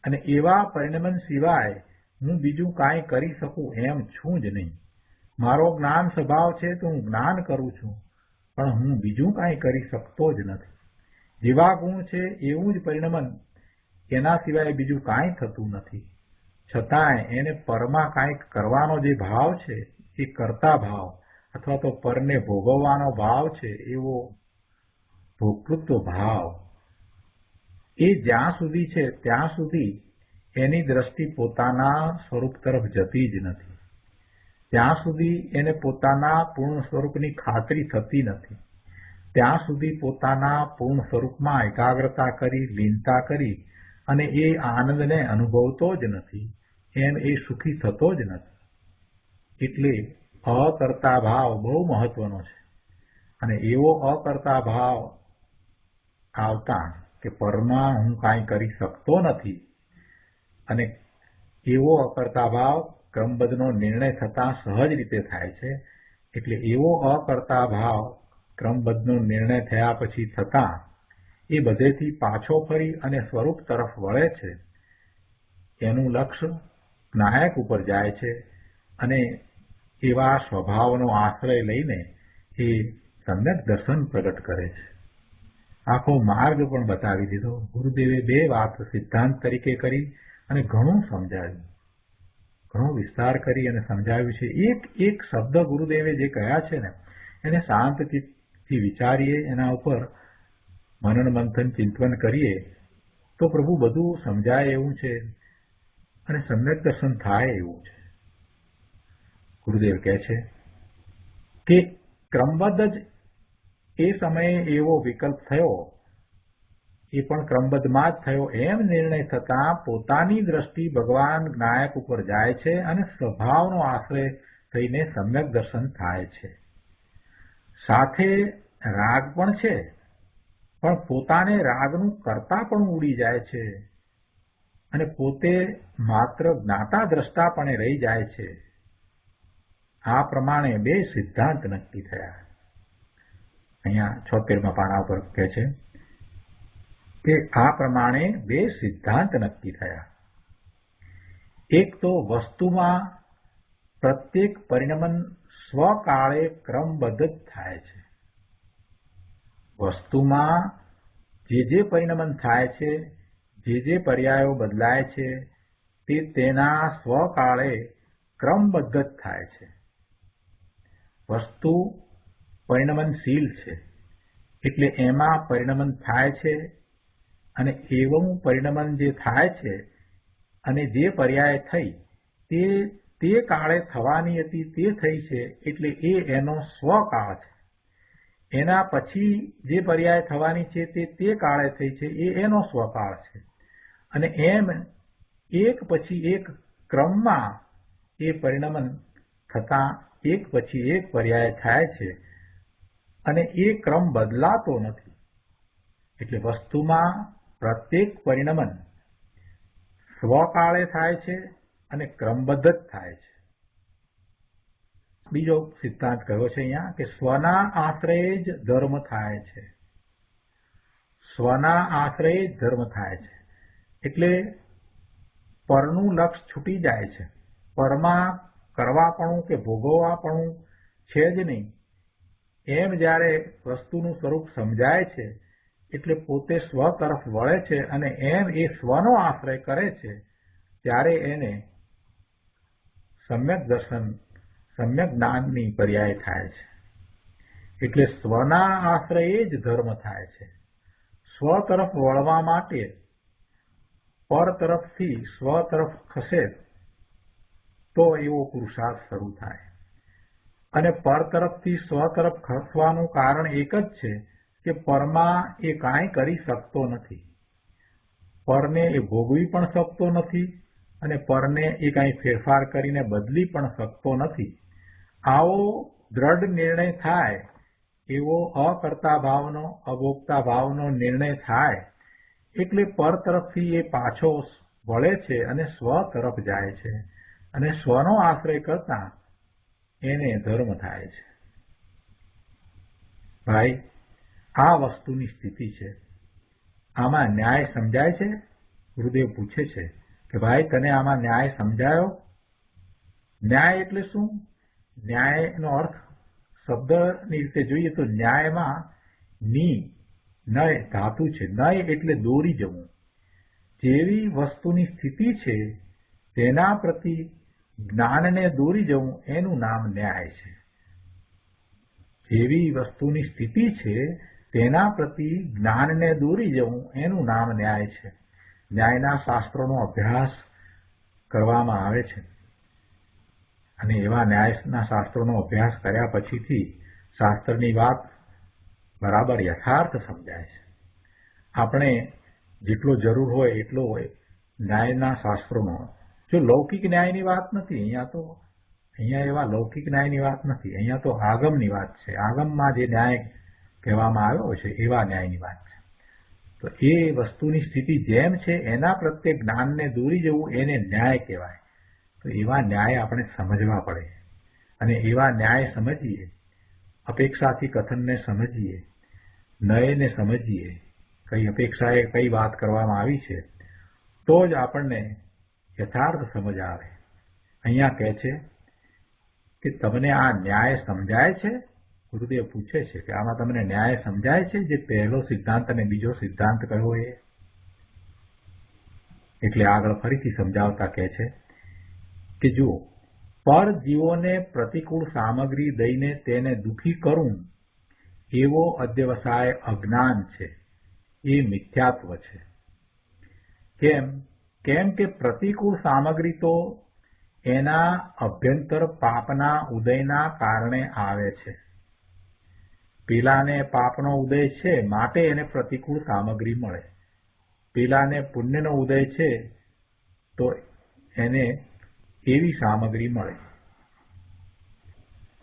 અને એવા પરિણમન સિવાય હું બીજું કાંઈ કરી શકું એમ છું જ નહીં. મારો જ્ઞાન સ્વભાવ છે તો હું જ્ઞાન કરું છું, પણ હું બીજું કાંઈ કરી શકતો જ નથી. જેવા ગુણ છે એવું જ પરિણમન, એના સિવાય બીજું કાંઈ થતું નથી. છતાંય એને પરમાં કાંઈક કરવાનો જે ભાવ છે એ કરતા ભાવ અથવા તો પરને ભોગવવાનો ભાવ છે, એવો ભોક્તૃત્વ ભાવ એ જ્યાં સુધી છે ત્યાં સુધી એની દ્રષ્ટિ પોતાના સ્વરૂપ તરફ જતી જ નથી. ત્યાં સુધી એને પોતાના પૂર્ણ સ્વરૂપની ખાતરી થતી નથી. ત્યાં સુધી પોતાના પૂર્ણ સ્વરૂપમાં એકાગ્રતા કરી, લીનતા કરી અને એ આનંદને અનુભવતો જ નથી. એમ એ સુખી થતો જ નથી. એટલે અકર્તા ભાવ બહુ મહત્વનો છે. અને એવો અકર્તા ભાવ આવતા કે પરમાં હું કાંઈ કરી શકતો નથી અને એવો અકર્તા ભાવ ક્રમબદ્ધનો નિર્ણય થતાં સહજ રીતે થાય છે. એટલે એવો અકર્તા ભાવ ક્રમબદ્ધનો નિર્ણય થયા પછી થતાં એ બધેથી પાછો ફરી અને સ્વરૂપ તરફ વળે છે. એનું લક્ષ્ય નાયક ઉપર જાય છે અને એવા સ્વભાવનો આશ્રય લઈને એ સમ્યક દર્શન પ્રગટ કરે છે. આખો માર્ગ પણ બતાવી દીધો. ગુરુદેવે 2 વાત સિદ્ધાંત તરીકે કરી અને ઘણું સમજાવ્યું, ઘણો વિસ્તાર કરી અને સમજાવ્યું છે. એક એક શબ્દ ગુરુદેવે જે કહ્યા છે ને એને શાંતિથી વિચારીએ, એના ઉપર મનન મંથન ચિંતન કરીએ તો પ્રભુ બધું સમજાય એવું છે અને સમ્યક દર્શન થાય એવું છે. ગુરુદેવ કહે છે કે ક્રમબદ્ધ જ એ સમયે એવો વિકલ્પ થયો, એ પણ ક્રમબદ્ધમાં જ થયો એમ નિર્ણય થતાં પોતાની દ્રષ્ટિ ભગવાન નાયક ઉપર જાય છે અને સ્વભાવનો આશ્રય થઈને સમ્યક દર્શન થાય છે. સાથે રાગ પણ છે, પણ પોતાને રાગનું કરતા પણ ઉડી જાય છે અને પોતે માત્ર જ્ઞાતા દ્રષ્ટાપણે રહી જાય છે. આ પ્રમાણે 2 સિદ્ધાંત નક્કી થયા. અહીંયા 76મા પાના ઉપર કહે છે કે આ પ્રમાણે 2 સિદ્ધાંત નક્કી થયા. એક તો વસ્તુમાં પ્રત્યેક પરિણમન સ્વકાળે ક્રમબદ્ધ જ થાય છે. વસ્તુમાં જે પરિણમન થાય છે, જે પર્યાયો બદલાય છે તે તેના સ્વકાળે ક્રમબદ્ધ જ થાય છે. વસ્તુ પરિણમનશીલ છે એટલે એમાં પરિણમન થાય છે અને એવું પરિણમન જે થાય છે અને જે પર્યાય થઈ તે કાળે થવાની હતી તે થઈ છે એટલે એનો સ્વકાળ છે. એના પછી જે પર્યાય થવાની છે તે કાળે થઈ છે એનો સ્વકાળ છે. અને એમ એક પછી એક ક્રમમાં એ પરિણમન થતાં એક પછી એક પર્યાય થાય છે અને એ ક્રમ બદલાતો નથી. એટલે વસ્તુમાં પ્રત્યેક પરિણમન સ્વકાળે થાય છે અને ક્રમબદ્ધ જ થાય છે. બીજો સિદ્ધાંત કયો છે અહીંયા કે સ્વના આશ્રયે જ ધર્મ થાય છે. સ્વના આશ્રયે જ ધર્મ થાય છે એટલે પરનું લક્ષ છૂટી જાય છે. પરમાં કરવાપણું કે ભોગવવાપણું છે જ નહીં. એમ જ્યારે વસ્તુનું સ્વરૂપ સમજાય છે એટલે પોતે સ્વ તરફ વળે છે અને એમ એ સ્વનો આશ્રય કરે છે ત્યારે એને સમ્યક દર્શન, સમ્યક જ્ઞાનની પર્યાય થાય છે. એટલે સ્વના આશ્રયે જ ધર્મ થાય છે. સ્વ તરફ વળવા માટે પર તરફથી સ્વ તરફ ખસે તો એવો પુરુષાર્થ શરૂ થાય. અને પર તરફથી સ્વ તરફ ખસવાનું કારણ એક જ છે કે પરમાં એ કાંઈ કરી શકતો નથી. પરને એ ભોગવી પણ શકતો નથી અને પરને એ કાંઈ ફેરફાર કરીને બદલી પણ શકતો નથી. આવો દ્રઢ નિર્ણય થાય, એવો અકર્તા ભાવનો, અભોગતા ભાવનો નિર્ણય થાય એટલે પર તરફથી એ પાછો વળે છે અને સ્વ તરફ જાય છે અને સ્વનો આશ્રય કરતા એને ધર્મ થાય છે. ભાઈ, આ વસ્તુની સ્થિતિ છે. આમાં ન્યાય સમજાય છે? ગુરુદેવ પૂછે છે કે ભાઈ તને આમાં ન્યાય સમજાયો? ન્યાય એટલે શું? ન્યાયનો અર્થ શબ્દની રીતે જોઈએ તો ન્યાયમાં નય ધાતુ છે. નય એટલે દોરી જવું. જેવી વસ્તુની સ્થિતિ છે તેના પ્રતિ જ્ઞાનને દોરી જવું એનું નામ ન્યાય છે. જેવી વસ્તુની સ્થિતિ છે તેના પ્રતિ જ્ઞાનને દોરી જવું એનું નામ ન્યાય છે. ન્યાયના શાસ્ત્રોનો અભ્યાસ કરવામાં આવે છે અને એવા ન્યાયના શાસ્ત્રોનો અભ્યાસ કર્યા પછીથી શાસ્ત્રની વાત બરાબર યથાર્થ સમજાય છે. આપણે જેટલો જરૂર હોય એટલો હોય ન્યાયના શાસ્ત્રોનો. જો લૌકિક ન્યાયની વાત નથી અહીંયા એવા લૌકિક ન્યાયની વાત નથી. અહીંયા તો આગમની વાત છે. આગમમાં જે ન્યાય કહેવામાં આવ્યો છે એવા ન્યાયની વાત છે. તો એ વસ્તુની સ્થિતિ જેમ છે એના પ્રત્યે જ્ઞાનને દોરી જવું એને ન્યાય કહેવાય. તો એવા ન્યાય આપણે સમજવા પડે અને એવા ન્યાય સમજીએ, અપેક્ષાથી કથનને સમજીએ, નયને સમજીએ, કઈ અપેક્ષાએ કઈ વાત કરવામાં આવી છે તો જ આપણને યથાર્થ સમજ આવે. અહીંયા કહે છે કે તમને આ ન્યાય સમજાય છે? ગુરુદેવ પૂછે છે કે આમાં તમને ન્યાય સમજાય છે, જે પહેલો સિદ્ધાંત અને બીજો સિદ્ધાંત કયો એ? એટલે આગળ ફરીથી સમજાવતા કહે છે કે જુઓ, પર જીવોને પ્રતિકૂળ સામગ્રી દઈને તેને દુઃખી કરવું એવો અધ્યવસાય અજ્ઞાન છે, એ મિથ્યાત્વ છે. કેમ કે પ્રતિકૂળ સામગ્રી તો એના અભ્યંતર પાપના ઉદયના કારણે આવે છે. પેલાને પાપનો ઉદય છે માટે એને પ્રતિકૂળ સામગ્રી મળે. પેલાને પુણ્યનો ઉદય છે તો એને એવી સામગ્રી મળે.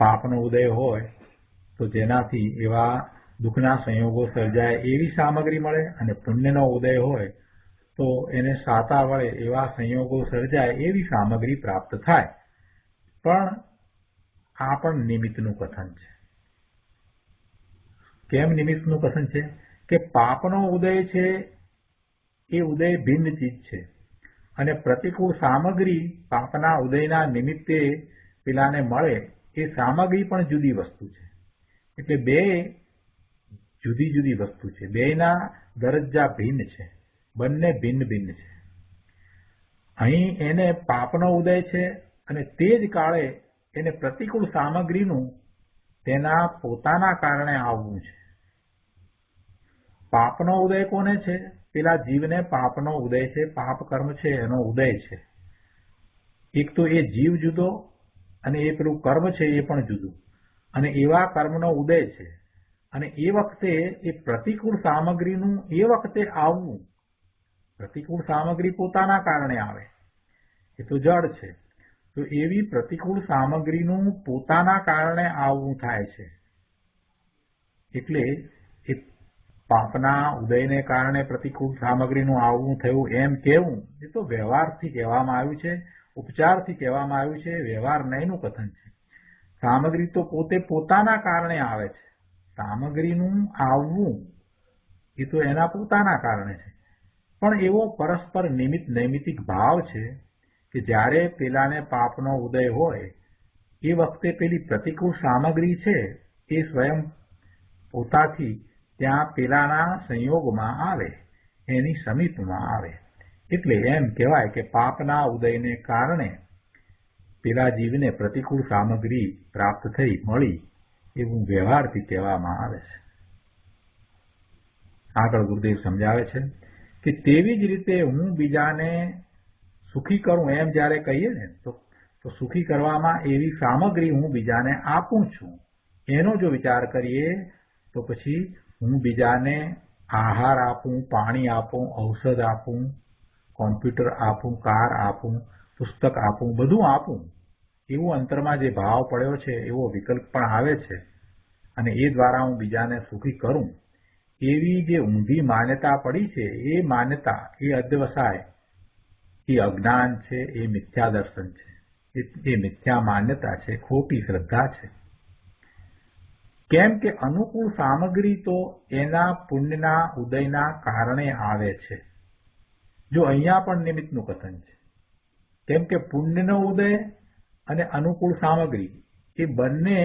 પાપનો ઉદય હોય તો જેનાથી એવા દુઃખના સંયોગો સર્જાય એવી સામગ્રી મળે, અને પુણ્યનો ઉદય હોય તો એને સાતા વળે એવા સંયોગો સર્જાય એવી સામગ્રી પ્રાપ્ત થાય. પણ આ પણ નિમિત્તનું કથન છે. કેમ નિમિત્તનું કથન છે? કે પાપનો ઉદય છે એ ઉદય ભિન્ન ચીજ છે, અને પ્રતિકૂળ સામગ્રી પાપના ઉદયના નિમિત્તે પેલાને મળે એ સામગ્રી પણ જુદી વસ્તુ છે. એટલે બે જુદી જુદી વસ્તુ છે, બેના દરજ્જા ભિન્ન છે, બંને ભિન્ન ભિન્ન છે. અહીં એને પાપનો ઉદય છે અને તે જ કાળે એને પ્રતિકૂળ સામગ્રીનું તેના પોતાના કારણે આવવું છે. પાપનો ઉદય કોને છે? પેલા જીવને પાપનો ઉદય છે, પાપ કર્મ છે એનો ઉદય છે. એક તો એ જીવ જુદો અને એ પેલું કર્મ છે એ પણ જુદું, અને એવા કર્મનો ઉદય છે. અને એ વખતે એ પ્રતિકૂળ સામગ્રીનું એ વખતે આવવું, પ્રતિકૂળ સામગ્રી પોતાના કારણે આવે, એ તો જડ છે, તો એવી પ્રતિકૂળ સામગ્રીનું પોતાના કારણે આવવું થાય છે. એટલે એ પાપના ઉદયને કારણે પ્રતિકૂળ સામગ્રીનું આવવું થયું એમ કહેવું એ તો વ્યવહારથી કહેવામાં આવ્યું છે, ઉપચારથી કહેવામાં આવ્યું છે, વ્યવહાર નહીંનું કથન છે. સામગ્રી તો પોતે પોતાના કારણે આવે છે. સામગ્રીનું આવવું એ તો એના પોતાના કારણે છે. પણ એવો પરસ્પર નિમિત્ત નૈમિતિક ભાવ છે કે જ્યારે પેલાને પાપનો ઉદય હોય એ વખતે પેલી પ્રતિકૂળ સામગ્રી છે એ સ્વયં પોતાથી ત્યાં પેલાના સંયોગમાં આવે, એની સમીપમાં આવે. એટલે એમ કહેવાય કે પાપના ઉદયને કારણે પેલા જીવને પ્રતિકૂળ સામગ્રી પ્રાપ્ત થઈ, મળી, એવું વ્યવહારથી કહેવામાં આવે છે. આગળ ગુરુદેવ સમજાવે છે કે તેવી જ રીતે હું બીજાને સુખી કરું એમ જ્યારે કહીએ ને તો સુખી કરવામાં એવી સામગ્રી હું બીજાને આપું છું, એનો જો વિચાર કરીએ તો પછી હું બીજાને આહાર આપું, પાણી આપું, ઔષધ આપું, કોમ્પ્યુટર આપું, કાર આપું, પુસ્તક આપું, બધું આપું, એવું અંતરમાં જે ભાવ પડ્યો છે એવો વિકલ્પ પણ આવે છે, અને એ દ્વારા હું બીજાને સુખી કરું એવી જે ઊંધી માન્યતા પડી છે, એ માન્યતા, એ અધ્યવસાય, એ અજ્ઞાન છે, એ મિથ્યા દર્શન છે, એ મિથ્યા માન્યતા છે, ખોટી શ્રદ્ધા છે. કેમ કે અનુકૂળ સામગ્રી તો એના પુણ્યના ઉદયના કારણે આવે છે. જો અહીંયા પણ નિમિત્તનું કથન છે. કેમ કે પુણ્યનો ઉદય અને અનુકૂળ સામગ્રી એ બંને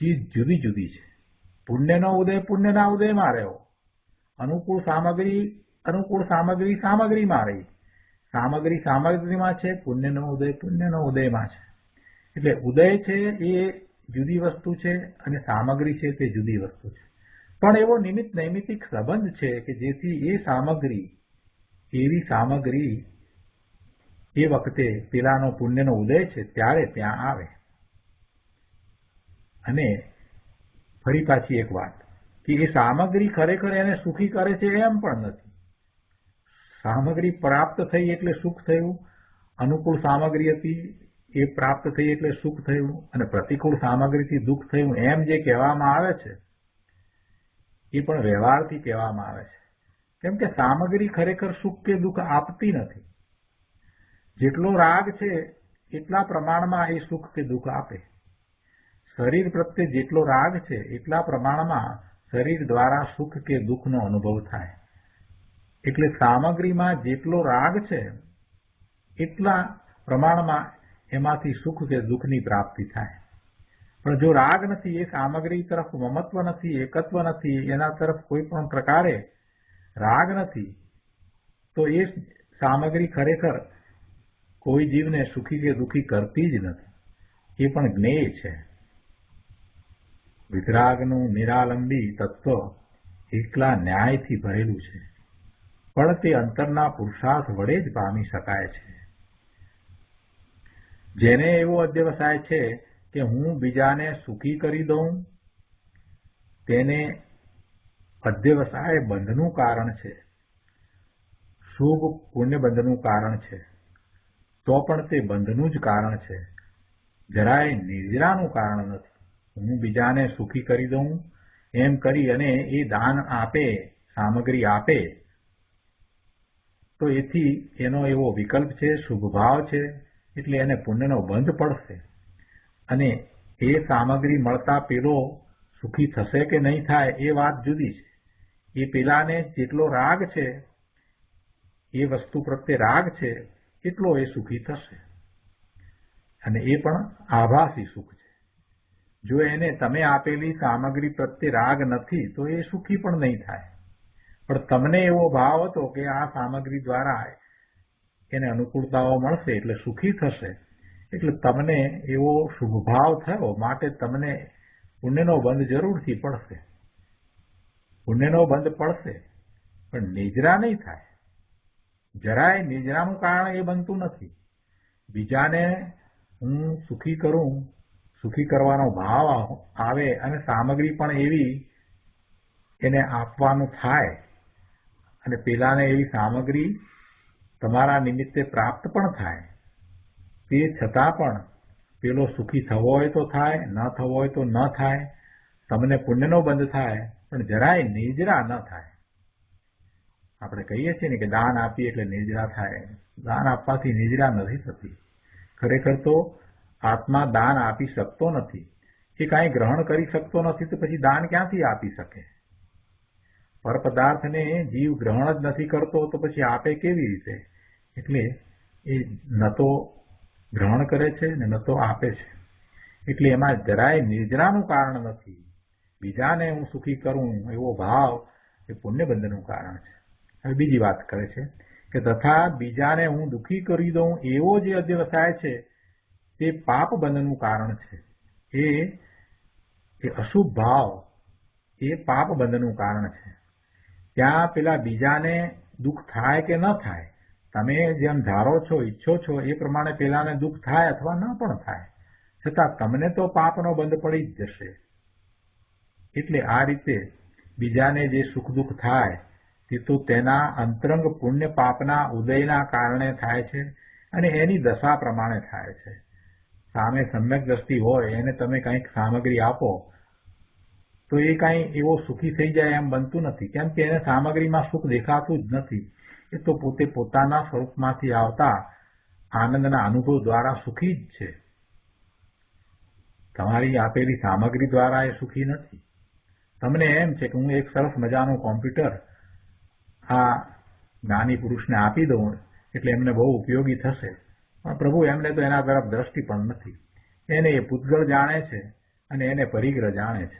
ચીજ જુદી જુદી છે. પુણ્યનો ઉદય પુણ્યના ઉદયમાં રહ્યો, અનુકૂળ સામગ્રી સામગ્રીમાં રહી, સામગ્રી સામગ્રીમાં છે, પુણ્યનો ઉદય પુણ્યનો ઉદયમાં છે. એટલે ઉદય છે એ જુદી વસ્તુ છે અને સામગ્રી છે તે જુદી વસ્તુ છે. પણ એવો નિમિત્ત નૈમિતિક સંબંધ છે કે જેથી એ સામગ્રી, એવી સામગ્રી એ વખતે પેલાનો પુણ્યનો ઉદય છે ત્યારે ત્યાં આવે. અને ફરી પાછી એક વાત કે એ સામગ્રી ખરેખર એને સુખી કરે છે એમ પણ નથી. સામગ્રી પ્રાપ્ત થઈ એટલે સુખ થયું, અનુકૂળ સામગ્રી હતી એ પ્રાપ્ત થઈ એટલે સુખ થયું, અને પ્રતિકૂળ સામગ્રીથી દુઃખ થયું એમ જે કહેવામાં આવે છે એ પણ વ્યવહારથી કહેવામાં આવે છે. કેમ કે સામગ્રી ખરેખર સુખ કે દુઃખ આપતી નથી. જેટલો રાગ છે એટલા પ્રમાણમાં એ સુખ કે દુઃખ આપે. શરીર પ્રત્યે જેટલો રાગ છે એટલા પ્રમાણમાં શરીર દ્વારા સુખ કે દુઃખનો અનુભવ થાય. એટલે સામગ્રીમાં જેટલો રાગ છે એટલા પ્રમાણમાં એમાંથી સુખ કે દુઃખની પ્રાપ્તિ થાય. પણ જો રાગ નથી, એ સામગ્રી તરફ મમત્વ નથી, એકત્વ નથી, એના તરફ કોઈ પણ પ્રકારે રાગ નથી, તો એ સામગ્રી ખરેખર કોઈ જીવને સુખી કે દુઃખી કરતી જ નથી. એ પણ જ્ઞેય છે. વિતરાગનું નિરાલંબી તત્વ એકલા ન્યાયથી ભરેલું છે, પણ તે અંતરના પુરુષાર્થ વડે જ પામી શકાય છે. જેને એવો અધ્યવસાય છે કે હું બીજાને સુખી કરી દઉં, તેને અધ્યવસાય બંધનું કારણ છે, શુભ પુણ્ય બંધનું કારણ છે. તો પણ તે બંધનું જ કારણ છે, જરાય નિર્જરાનું કારણ નથી. હું બીજાને સુખી કરી દઉં એમ કરી અને એ દાન આપે, સામગ્રી આપે, તો એથી એનો એવો વિકલ્પ છે, શુભ ભાવ છે, એટલે એને પુણ્યનો બંધ પડશે. અને એ સામગ્રી મળતા પેલો સુખી થશે કે નહીં થાય એ વાત જુદી છે. એ પેલાને જેટલો રાગ છે, એ વસ્તુ પ્રત્યે રાગ છે, એટલો એ સુખી થશે. અને એ પણ આભાસી સુખ છે. જો એને તમે આપેલી સામગ્રી પ્રત્યે રાગ નથી તો એ સુખી પણ નહીં થાય. પણ તમને એવો ભાવ હતો કે આ સામગ્રી દ્વારા એને અનુકૂળતાઓ મળશે એટલે સુખી થશે, એટલે તમને એવો શુભ ભાવ થયો, માટે તમને પુણ્યનો બંધ જરૂરથી પડશે. પુણ્યનો બંધ પડશે, પણ નિજરા નહીં થાય. જરાય નિજરાનું કારણ એ બનતું નથી. બીજાને હું સુખી કરું, સુખી કરવાનો ભાવ આવે અને સામગ્રી પણ એવી એને આપવાનું થાય, અને પેલાને એવી સામગ્રી તમારા નિમિત્તે પ્રાપ્ત પણ થાય, તે છતાં પણ પેલો સુખી થવો હોય તો થાય, ન થવો હોય તો ન થાય. તમને પુણ્યનો બંધ થાય, પણ જરાય નિજરા ન થાય. આપણે કહીએ છીએ ને કે દાન આપીએ એટલે નિજરા થાય. દાન આપવાથી નિજરા નથી થતી. ખરેખર તો આત્મા દાન આપી શકતો નથી. એ કાંઈ ગ્રહણ કરી શકતો નથી, તો પછી દાન ક્યાંથી આપી શકે? પર પદાર્થને જીવ ગ્રહણ જ નથી કરતો, તો પછી આપે કેવી રીતે? એટલે એ ન તો ગ્રહણ કરે છે ને ન તો આપે છે. એટલે એમાં જરાય નિજરાનું કારણ નથી. બીજાને હું સુખી કરું એવો ભાવ એ પુણ્યબંધનું કારણ છે. હવે બીજી વાત કરે છે કે તથા બીજાને હું દુઃખી કરી દઉં એવો જે અધ્યવસાય છે તે પાપ બંધનું કારણ છે. એ અશુભ ભાવ એ પાપ બંધનું કારણ છે. ત્યાં પેલા બીજાને દુઃખ થાય કે ન થાય, તમે જેમ ધારો છો, ઈચ્છો છો એ પ્રમાણે પેલાને દુઃખ થાય અથવા ન પણ થાય, છતાં તમને તો પાપનો બંધ પડી જ જશે. એટલે આ રીતે બીજાને જે સુખ દુઃખ થાય તે તો તેના અંતરંગ પુણ્ય પાપના ઉદયના કારણે થાય છે, અને એની દશા પ્રમાણે થાય છે. સામે સમ્યક દ્રષ્ટિ હોય એને તમે કંઈક સામગ્રી આપો તો એ કાંઈ એવો સુખી થઈ જાય એમ બનતું નથી, કેમ કે એને સામગ્રીમાં સુખ દેખાતું જ નથી. એ તો પોતે પોતાના સ્વરૂપમાંથી આવતા આનંદના અનુભવ દ્વારા સુખી જ છે. તમારી આપેલી સામગ્રી દ્વારા એ સુખી નથી. તમને એમ છે કે હું એક સરસ મજાનું કોમ્પ્યુટર આ જ્ઞાની પુરુષને આપી દઉં એટલે એમને બહુ ઉપયોગી થશે, પણ પ્રભુ એમને તો એના તરફ દ્રષ્ટિ પણ નથી. એને એ પૂતગળ જાણે છે અને એને પરિગ્રહ જાણે છે.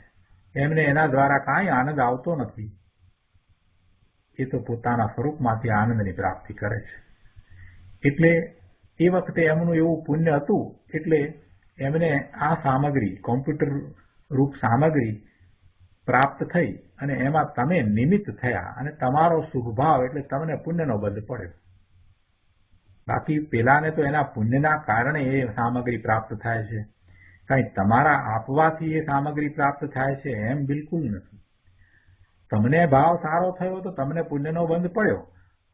એમને એના દ્વારા કાંઈ આનંદ આવતો નથી. એ તો પોતાના સ્વરૂપમાંથી આનંદની પ્રાપ્તિ કરે છે. એટલે એ વખતે એમનું એવું પુણ્ય હતું, એટલે એમને આ સામગ્રી, કોમ્પ્યુટર રૂપ સામગ્રી પ્રાપ્ત થઈ, અને એમાં તમે નિમિત્ત થયા, અને તમારો શુભ ભાવ એટલે તમને પુણ્યનો બંધ પડ્યો. બાકી પેલાને તો એના પુણ્યના કારણે એ સામગ્રી પ્રાપ્ત થાય છે. કાંઈ તમારા આપવાથી એ સામગ્રી પ્રાપ્ત થાય છે એમ બિલકુલ નથી. તમને ભાવ સારો થયો તો તમને પુણ્યનો બંધ પડ્યો,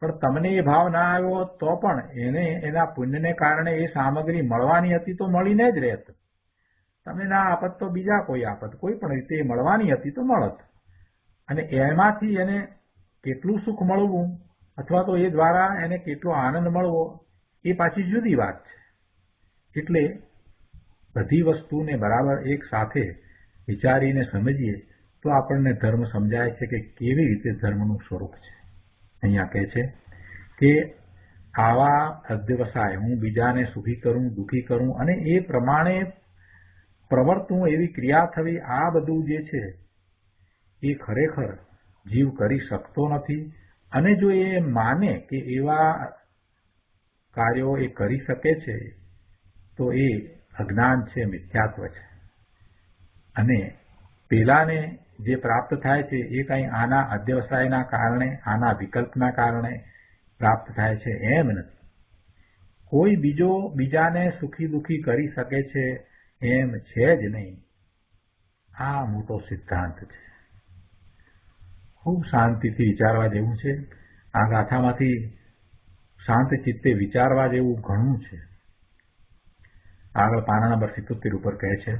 પણ તમને એ ભાવ ના આવ્યો તો પણ એને એના પુણ્યને કારણે એ સામગ્રી મળવાની હતી તો મળીને જ રહેત. તમે ના આપત તો બીજા કોઈ આપત, કોઈ પણ રીતે મળવાની હતી તો મળત. અને એમાંથી એને કેટલું સુખ મળવું અથવા તો એ દ્વારા એને કેટલો આનંદ મળવો એ પાછી જુદી વાત છે. એટલે બધી વસ્તુને બરાબર એક સાથે વિચારીને સમજીએ તો આપણને ધર્મ સમજાય છે કે કેવી રીતે ધર્મનું સ્વરૂપ છે. અહીંયા કહે છે કે આવા અધ્યવસાય, હું બીજાને સુખી કરું, દુઃખી કરું, અને એ પ્રમાણે પ્રવર્તવું, એવી ક્રિયા થવી, આ બધું જે છે એ ખરેખર જીવ કરી શકતો નથી. અને જો એ માને કે એવા કાર્યો એ કરી શકે છે તો એ અજ્ઞાન છે, મિથ્યાત્વ છે. અને પેલાને જે પ્રાપ્ત થાય છે એ કંઈ આના અધ્યવસાયના કારણે, આના વિકલ્પના કારણે પ્રાપ્ત થાય છે એમ નથી. કોઈ બીજાને સુખી દુઃખી કરી શકે છે એમ છે જ નહીં. આ મોટો સિદ્ધાંત છે. ખૂબ શાંતિથી વિચારવા જેવું છે. આ ગાથામાંથી શાંત ચિત્તે વિચારવા જેવું ઘણું છે. આગળ પાના નંબર 77 ઉપર કહે છે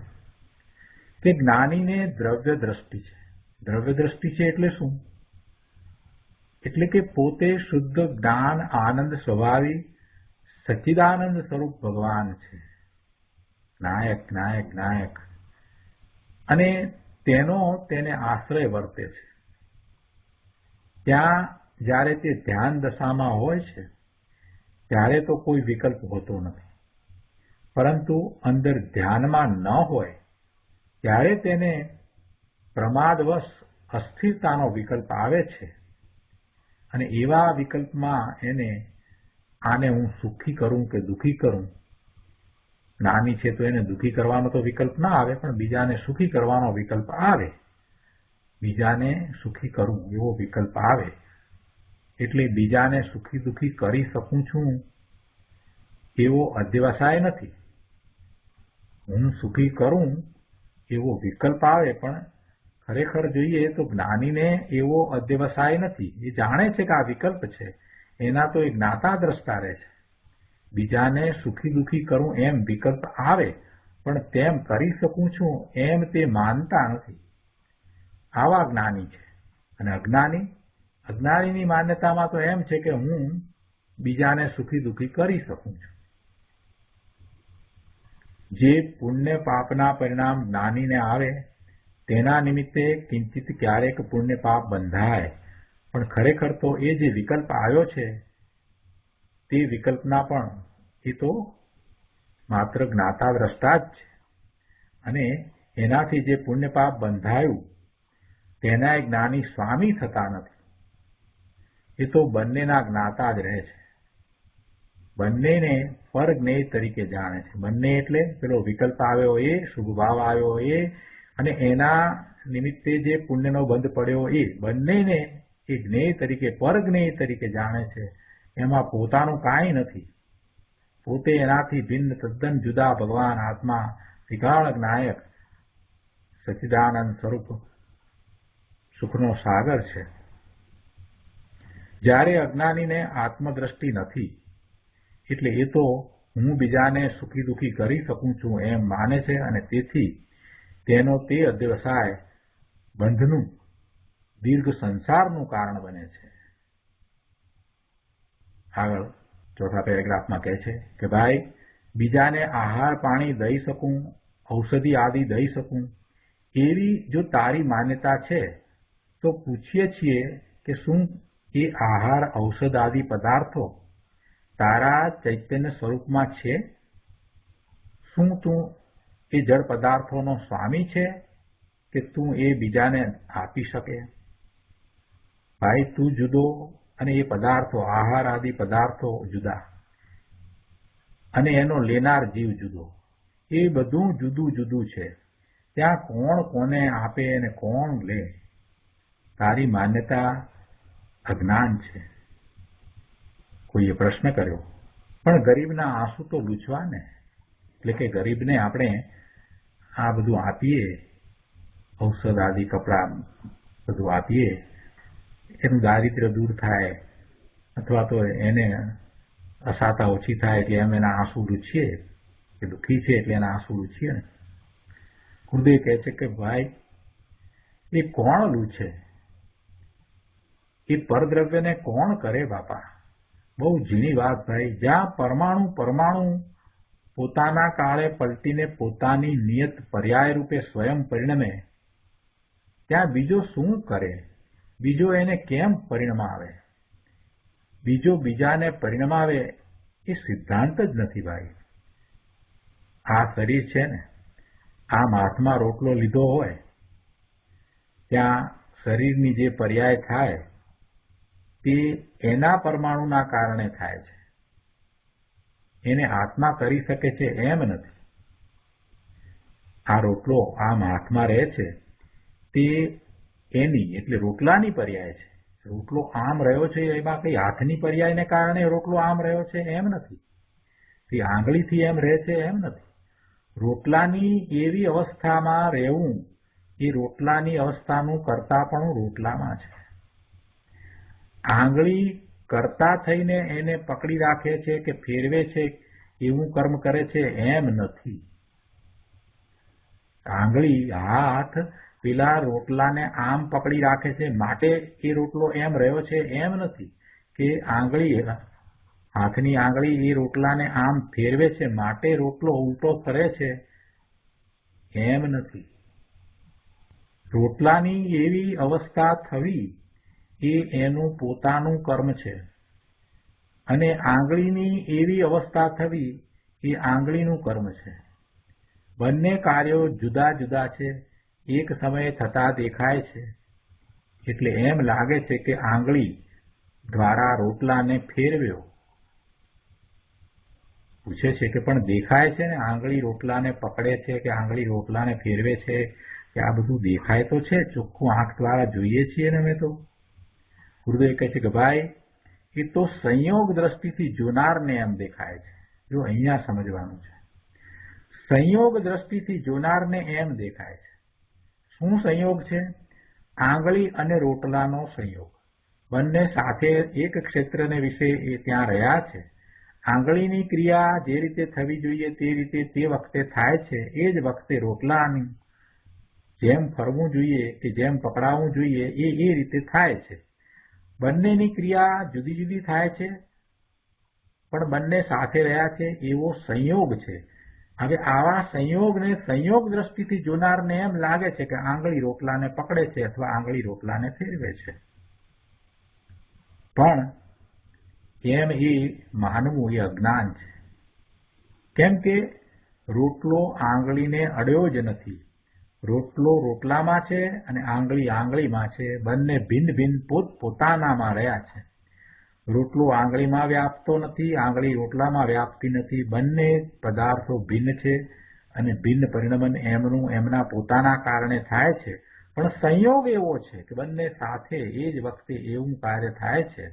કે જ્ઞાનીને દ્રવ્ય દ્રષ્ટિ છે. દ્રવ્ય દ્રષ્ટિ છે એટલે શું? એટલે કે પોતે શુદ્ધ જ્ઞાન આનંદ સ્વભાવી સચ્ચિદાનંદ સ્વરૂપ ભગવાન છે. નાયક નાયક નાયક. અને તેને આશ્રય વર્તે છે. ત્યાં જ્યારે તે ધ્યાન દશામાં હોય છે ત્યારે તો કોઈ વિકલ્પ હોતો નથી, પરંતુ અંદર ધ્યાનમાં ન હોય ત્યારે તેને પ્રમાદવશ અસ્થિરતાનો વિકલ્પ આવે છે. અને એવા વિકલ્પમાં આને હું સુખી કરું કે દુઃખી કરું. જ્ઞાની છે તો એને દુઃખી કરવાનો તો વિકલ્પ ના આવે, પણ બીજાને સુખી કરવાનો વિકલ્પ આવે. બીજાને સુખી કરું એવો વિકલ્પ આવે એટલે બીજાને સુખી દુઃખી કરી શકું છું એવો અધ્યવસાય નથી. હું સુખી કરું એવો વિકલ્પ આવે, પણ ખરેખર જોઈએ તો જ્ઞાનીને એવો અધ્યવસાય નથી. એ જાણે છે કે આ વિકલ્પ છે, એના તો એ જ્ઞાતા દ્રષ્ટા રહે છે. બીજાને સુખી દુઃખી કરું એમ વિકલ્પ આવે, પણ તેમ કરી શકું છું એમ તે માનતા નથી. આવા જ્ઞાની છે. અને અજ્ઞાનીની માન્યતામાં તો એમ છે કે હું બીજાને સુખી દુઃખી કરી શકું છું. જે પુણ્ય પાપના પરિણામ જ્ઞાનીને આવે તેના નિમિત્તે કિંચિત ક્યારેક પુણ્ય પાપ બંધાય, પણ ખરેખર તો એ જે વિકલ્પ આવ્યો છે તે વિકલ્પના પણ એ તો માત્ર જ્ઞાતા દ્રષ્ટા જ છે. અને એનાથી જે પુણ્ય પાપ બંધાયું તેના જ્ઞાની સ્વામી થતા નથી. એ તો બંનેના જ્ઞાતા જ રહે છે. બંનેને પરજ્ઞેય તરીકે જાણે છે. બંને એટલે પેલો વિકલ્પ આવ્યો એ, શુભ ભાવ આવ્યો એ, અને એના નિમિત્તે જે પુણ્યનો બંધ પડ્યો એ, બંનેને એ જ્ઞેય તરીકે, પરજ્ઞેય તરીકે જાણે છે. એમાં પોતાનું કાંઈ નથી. પોતે એનાથી ભિન્ન, તદ્દન જુદા ભગવાન આત્મા, ત્રિકાળ નાયક, સચ્ચિદાનંદ સ્વરૂપ સુખનો સાગર છે. જ્યારે અજ્ઞાનીને આત્મદ્રષ્ટિ નથી એટલે એ તો હું બીજાને સુખી દુઃખી કરી શકું છું એમ માને છે, અને તેથી તેનો તે અધ્યવસાય બંધનું, દીર્ઘ સંસારનું કારણ બને છે. આગળ ચોથા પેરેગ્રાફમાં કહે છે કે ભાઈ, બીજાને આહાર પાણી દઈ શકું, ઔષધિ આદિ દઈ શકું, એવી જો તારી માન્યતા છે તો પૂછીએ છીએ કે શું એ આહાર ઔષધ આદિ પદાર્થો તારા ચૈતન્ય સ્વરૂપમાં છે? શું તું એ જળ પદાર્થોનો સ્વામી છે કે તું એ બીજાને આપી શકે? ભાઈ, તું જુદો અને એ પદાર્થો, આહાર આદિ પદાર્થો જુદા, અને એનો લેનાર જીવ જુદો. એ બધું જુદું જુદું છે. ત્યાં કોણ કોને આપે અને કોણ લે? તારી માન્યતા અજ્ઞાન છે. કોઈએ પ્રશ્ન કર્યો, પણ ગરીબના આંસુ તો લૂછવા ને. એટલે કે ગરીબને આપણે આ બધું આપીએ, ઔષધ આદિ કપડાં બધું આપીએ, એનું દારિદ્ર્ય દૂર થાય, અથવા તો એને અસાતા ઓછી થાય એટલે એમ એના આંસુ લૂછીએ, કે દુઃખી છે એટલે એના આંસુ લૂછીએ ને. ગુરુદેવ કહે છે કે ભાઈ, એ કોણ લૂછે? એ પરદ્રવ્યને કોણ કરે બાપા? બહુ ઝીણી વાત ભાઈ. જ્યાં પરમાણુ પોતાના કાળે પલટીને પોતાની નિયત પર્યાય રૂપે સ્વયં પરિણમે, ત્યાં બીજો શું કરે? બીજો એને કેમ પરિણમાવે? બીજો બીજાને પરિણમાવે એ સિદ્ધાંત જ નથી ભાઈ. આ શરીર છે ને, આમ હાથમાં રોટલો લીધો હોય ત્યાં શરીરની જે પર્યાય થાય તે એના પરમાણુના કારણે થાય છે. એને આત્મા કરી શકે છે એમ નથી. આ રોટલો આમ હાથમાં રહે છે તે એની એટલે રોટલાની પર્યાય છે. રોટલો આમ રહ્યો છે એમાં કઈ હાથની પર્યાયને કારણે રોટલો આમ રહ્યો છે એમ નથી. તે આંગળીથી એમ રહે છે એમ નથી. રોટલાની એવી અવસ્થામાં રહેવું એ રોટલાની અવસ્થાનું કર્તાપણું રોટલામાં છે. આંગળી કર્તા થઈને એને પકડી રાખે છે કે ફેરવે છે એવું કર્મ કરે છે એમ નથી. આંગળી હાથ પેલા રોટલાને આમ પકડી રાખે છે માટે એ રોટલો એમ રહ્યો છે એમ નથી. કે આંગળી હાથની આંગળી એ રોટલાને આમ ફેરવે છે માટે રોટલો ઉલટો ફરે છે એમ નથી. રોટલાની એવી અવસ્થા થવી એ એનું પોતાનું કર્મ છે અને આંગળીની એવી અવસ્થા થવી એ આંગળીનું કર્મ છે. બંને કાર્યો જુદા જુદા છે, એક સમયે થતા દેખાય છે. એટલે એમ લાગે છે કે આંગળી દ્વારા રોટલાને ફેરવ્યો. પૂછે છે કે પણ દેખાય છે ને આંગળી રોટલાને પકડે છે કે આંગળી રોટલાને ફેરવે છે કે આ બધું દેખાય તો છે, ચોખ્ખું આંખ દ્વારા જોઈએ છીએ ને. અમે તો ગુરુદેવ કહે છે કે ભાઈ એ તો સંયોગ દ્રષ્ટિથી જોનારને એમ દેખાય છે. જો અહીંયા સમજવાનું છે, સંયોગ દ્રષ્ટિથી જોનારને એમ દેખાય છે. શું સંયોગ છે? આંગળી અને રોટલાનો સંયોગ. બંને સાથે એક ક્ષેત્રને વિશે એ ત્યાં રહ્યા છે. આંગળીની ક્રિયા જે રીતે થવી જોઈએ તે રીતે તે વખતે થાય છે. એ જ વખતે રોટલાની જેમ ફરવું જોઈએ કે જેમ પકડાવવું જોઈએ એ રીતે થાય છે. બંનેની ક્રિયા જુદી જુદી થાય છે પણ બંને સાથે રહ્યા છે એવો સંયોગ છે. હવે આવા સંયોગને સંયોગ દ્રષ્ટિથી જોનારને એમ લાગે છે કે આંગળી રોટલાને પકડે છે અથવા આંગળી રોટલાને ફેરવે છે. પણ એમ એ માનવું એ અજ્ઞાન છે. કેમ કે રોટલો આંગળીને અડ્યો જ નથી. રોટલો રોટલામાં છે અને આંગળી આંગળીમાં છે. બંને ભિન્ન ભિન્ન પોતાનામાં રહ્યા છે. રોટલો આંગળીમાં વ્યાપતો નથી, આંગળી રોટલામાં વ્યાપતી નથી. બંને પદાર્થો ભિન્ન છે અને ભિન્ન પરિણમન એમનું એમના પોતાના કારણે થાય છે. પણ સંયોગ એવો છે કે બંને સાથે એ જ વખતે એવું કાર્ય થાય છે.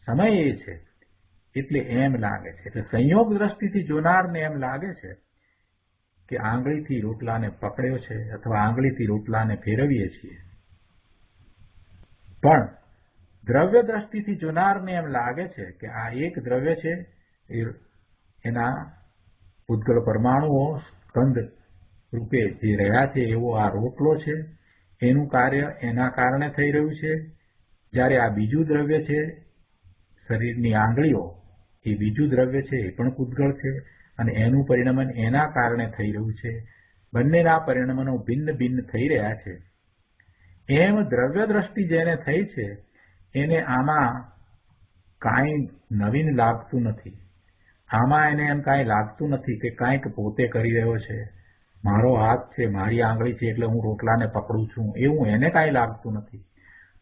સમય એ છે એટલે એમ લાગે છે. એટલે સંયોગ દ્રષ્ટિથી જોનારને એમ લાગે છે કે આંગળીથી રોટલાને પકડ્યો છે અથવા આંગળીથી રોટલાને ફેરવીએ છીએ. પણ દ્રવ્ય દ્રષ્ટિથી જોનારને એમ લાગે છે કે આ એક દ્રવ્ય છે, એના ઉદ્ગલ પરમાણુઓ સ્કંદ રૂપે જે રહ્યા છે એવો આ રોટલો છે. એનું કાર્ય એના કારણે થઈ રહ્યું છે. જ્યારે આ બીજું દ્રવ્ય છે શરીરની આંગળીઓ, એ બીજું દ્રવ્ય છે એ પણ ઉદ્ગળ છે અને એનું પરિણમન એના કારણે થઈ રહ્યું છે. બંનેના પરિણમનો ભિન્ન ભિન્ન થઈ રહ્યા છે. એમ દ્રવ્ય દ્રષ્ટિ જેને થઈ છે એને આમાં કાંઈ નવીન લાગતું નથી. આમાં એને એમ કાંઈ લાગતું નથી કે કાંઈક પોતે કરી રહ્યો છે. મારો હાથ છે, મારી આંગળી છે એટલે હું રોટલાને પકડું છું એવું એને કાંઈ લાગતું નથી.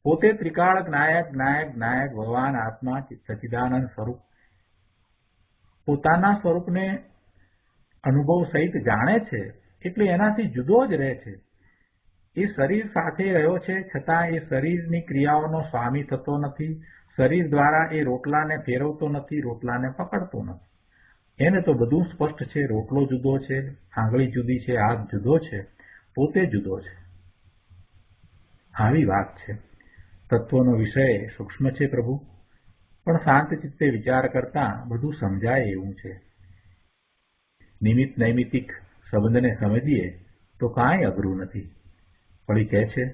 પોતે ત્રિકાળ જ્ઞાયક જ્ઞાયક જ્ઞાયક ભગવાન આત્મા સચ્ચિદાનંદ સ્વરૂપ પોતાના સ્વરૂપને અનુભવ સહિત જાણે છે એટલે એનાથી જુદો જ રહે છે. એ શરીર સાથે રહ્યો છે છતાં એ શરીરની ક્રિયાઓનો સ્વામી થતો નથી. શરીર દ્વારા એ રોટલાને ફેરવતો નથી, રોટલાને પકડતો નથી. એને તો બધું સ્પષ્ટ છે. રોટલો જુદો છે, આંગળી જુદી છે, હાથ જુદો છે, પોતે જુદો છે. આવી વાત છે. તત્વનો વિષય સૂક્ષ્મ છે પ્રભુ, પણ શાંત ચિત્તે વિચાર કરતા બધું સમજાય એવું છે. નિમિત્ત નૈમિતિક સંબંધને સમજીએ તો કાંઈ અઘરું નથી. વળી કહે છે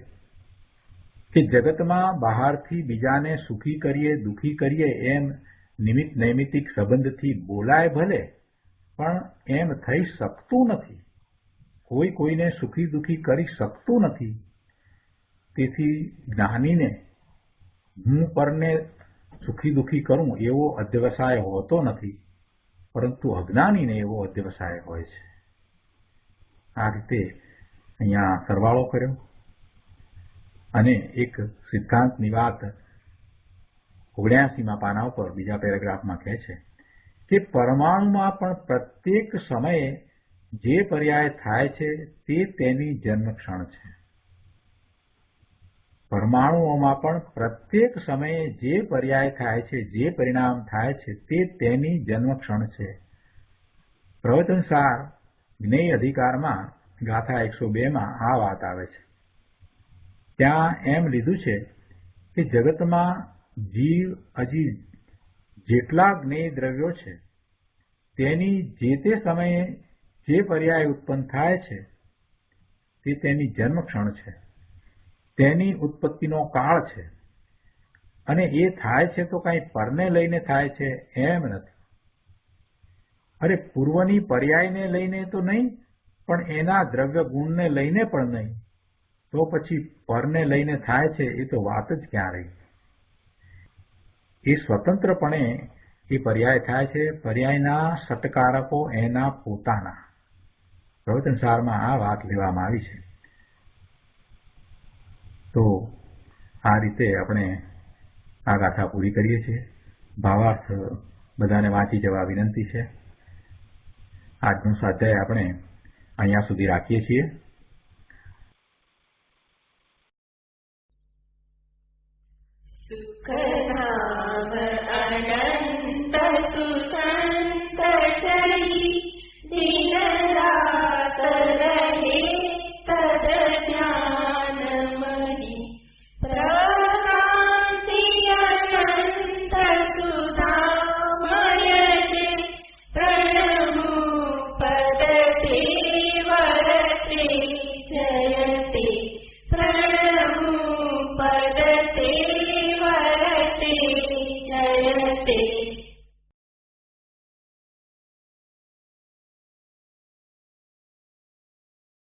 કે જગતમાં બહારથી બીજાને સુખી કરીએ દુઃખી કરીએ એમ નિમિત્ત નૈમિતિક સંબંધથી બોલાય ભલે, પણ એમ થઈ શકતું નથી. કોઈ કોઈને સુખી દુઃખી કરી શકતું નથી. તેથી જ્ઞાનીને હું પરને સુખી દુઃખી કરું એવો અધ્યવસાય હોતો નથી, પરંતુ અજ્ઞાનીને એવો અધ્યવસાય હોય છે. આ રીતે અહીંયા સરવાળો કર્યો અને એક સિદ્ધાંતની વાત 79મા પાના ઉપર બીજા પેરેગ્રાફમાં કહે છે કે પરમાણુમાં પણ પ્રત્યેક સમયે જે પર્યાય થાય છે તે તેની જન્મક્ષણ છે. પરમાણુઓમાં પણ પ્રત્યેક સમયે જે પર્યાય થાય છે, જે પરિણામ થાય છે તે તેની જન્મક્ષણ છે. પ્રવચનસાર જ્ઞેય અધિકારમાં ગાથા 102માં આ વાત આવે છે. ત્યાં એમ લીધું છે કે જગતમાં જીવ હજી જેટલા જ્ઞેય દ્રવ્યો છે તેની જે તે સમયે જે પર્યાય ઉત્પન્ન થાય છે તે તેની જન્મક્ષણ છે, તેની ઉત્પત્તિનો કાળ છે. અને એ થાય છે તો કંઈ પરને લઈને થાય છે એમ નથી. અરે પૂર્વની પર્યાયને લઈને તો નહીં, પણ એના દ્રવ્ય ગુણને લઈને પણ નહીં, તો પછી પરને લઈને થાય છે એ તો વાત જ ક્યાં રહી. એ સ્વતંત્રપણે એ પર્યાય થાય છે, પર્યાયના સટકારકો એના પોતાના. પ્રવચનસારમાં આ વાત લેવામાં આવી છે. તો આ રીતે આપણે આ ગાથા પૂરી કરીએ છીએ. ભાવાર્થ બધાને વાંચી જવા વિનંતી છે. આજનું સ્વાધ્યાય આપણે અહીંયા સુધી રાખીએ છીએ. સુખધામ અનંત સુસંત ચરી દિન રાત રહે તદ જ્ઞાન મહી પ્રશાંતિ અનંત સુધામય છે પ્રણમુ પદતે વરતે જયતે પ્રણમુ પદતે વરતે જયતે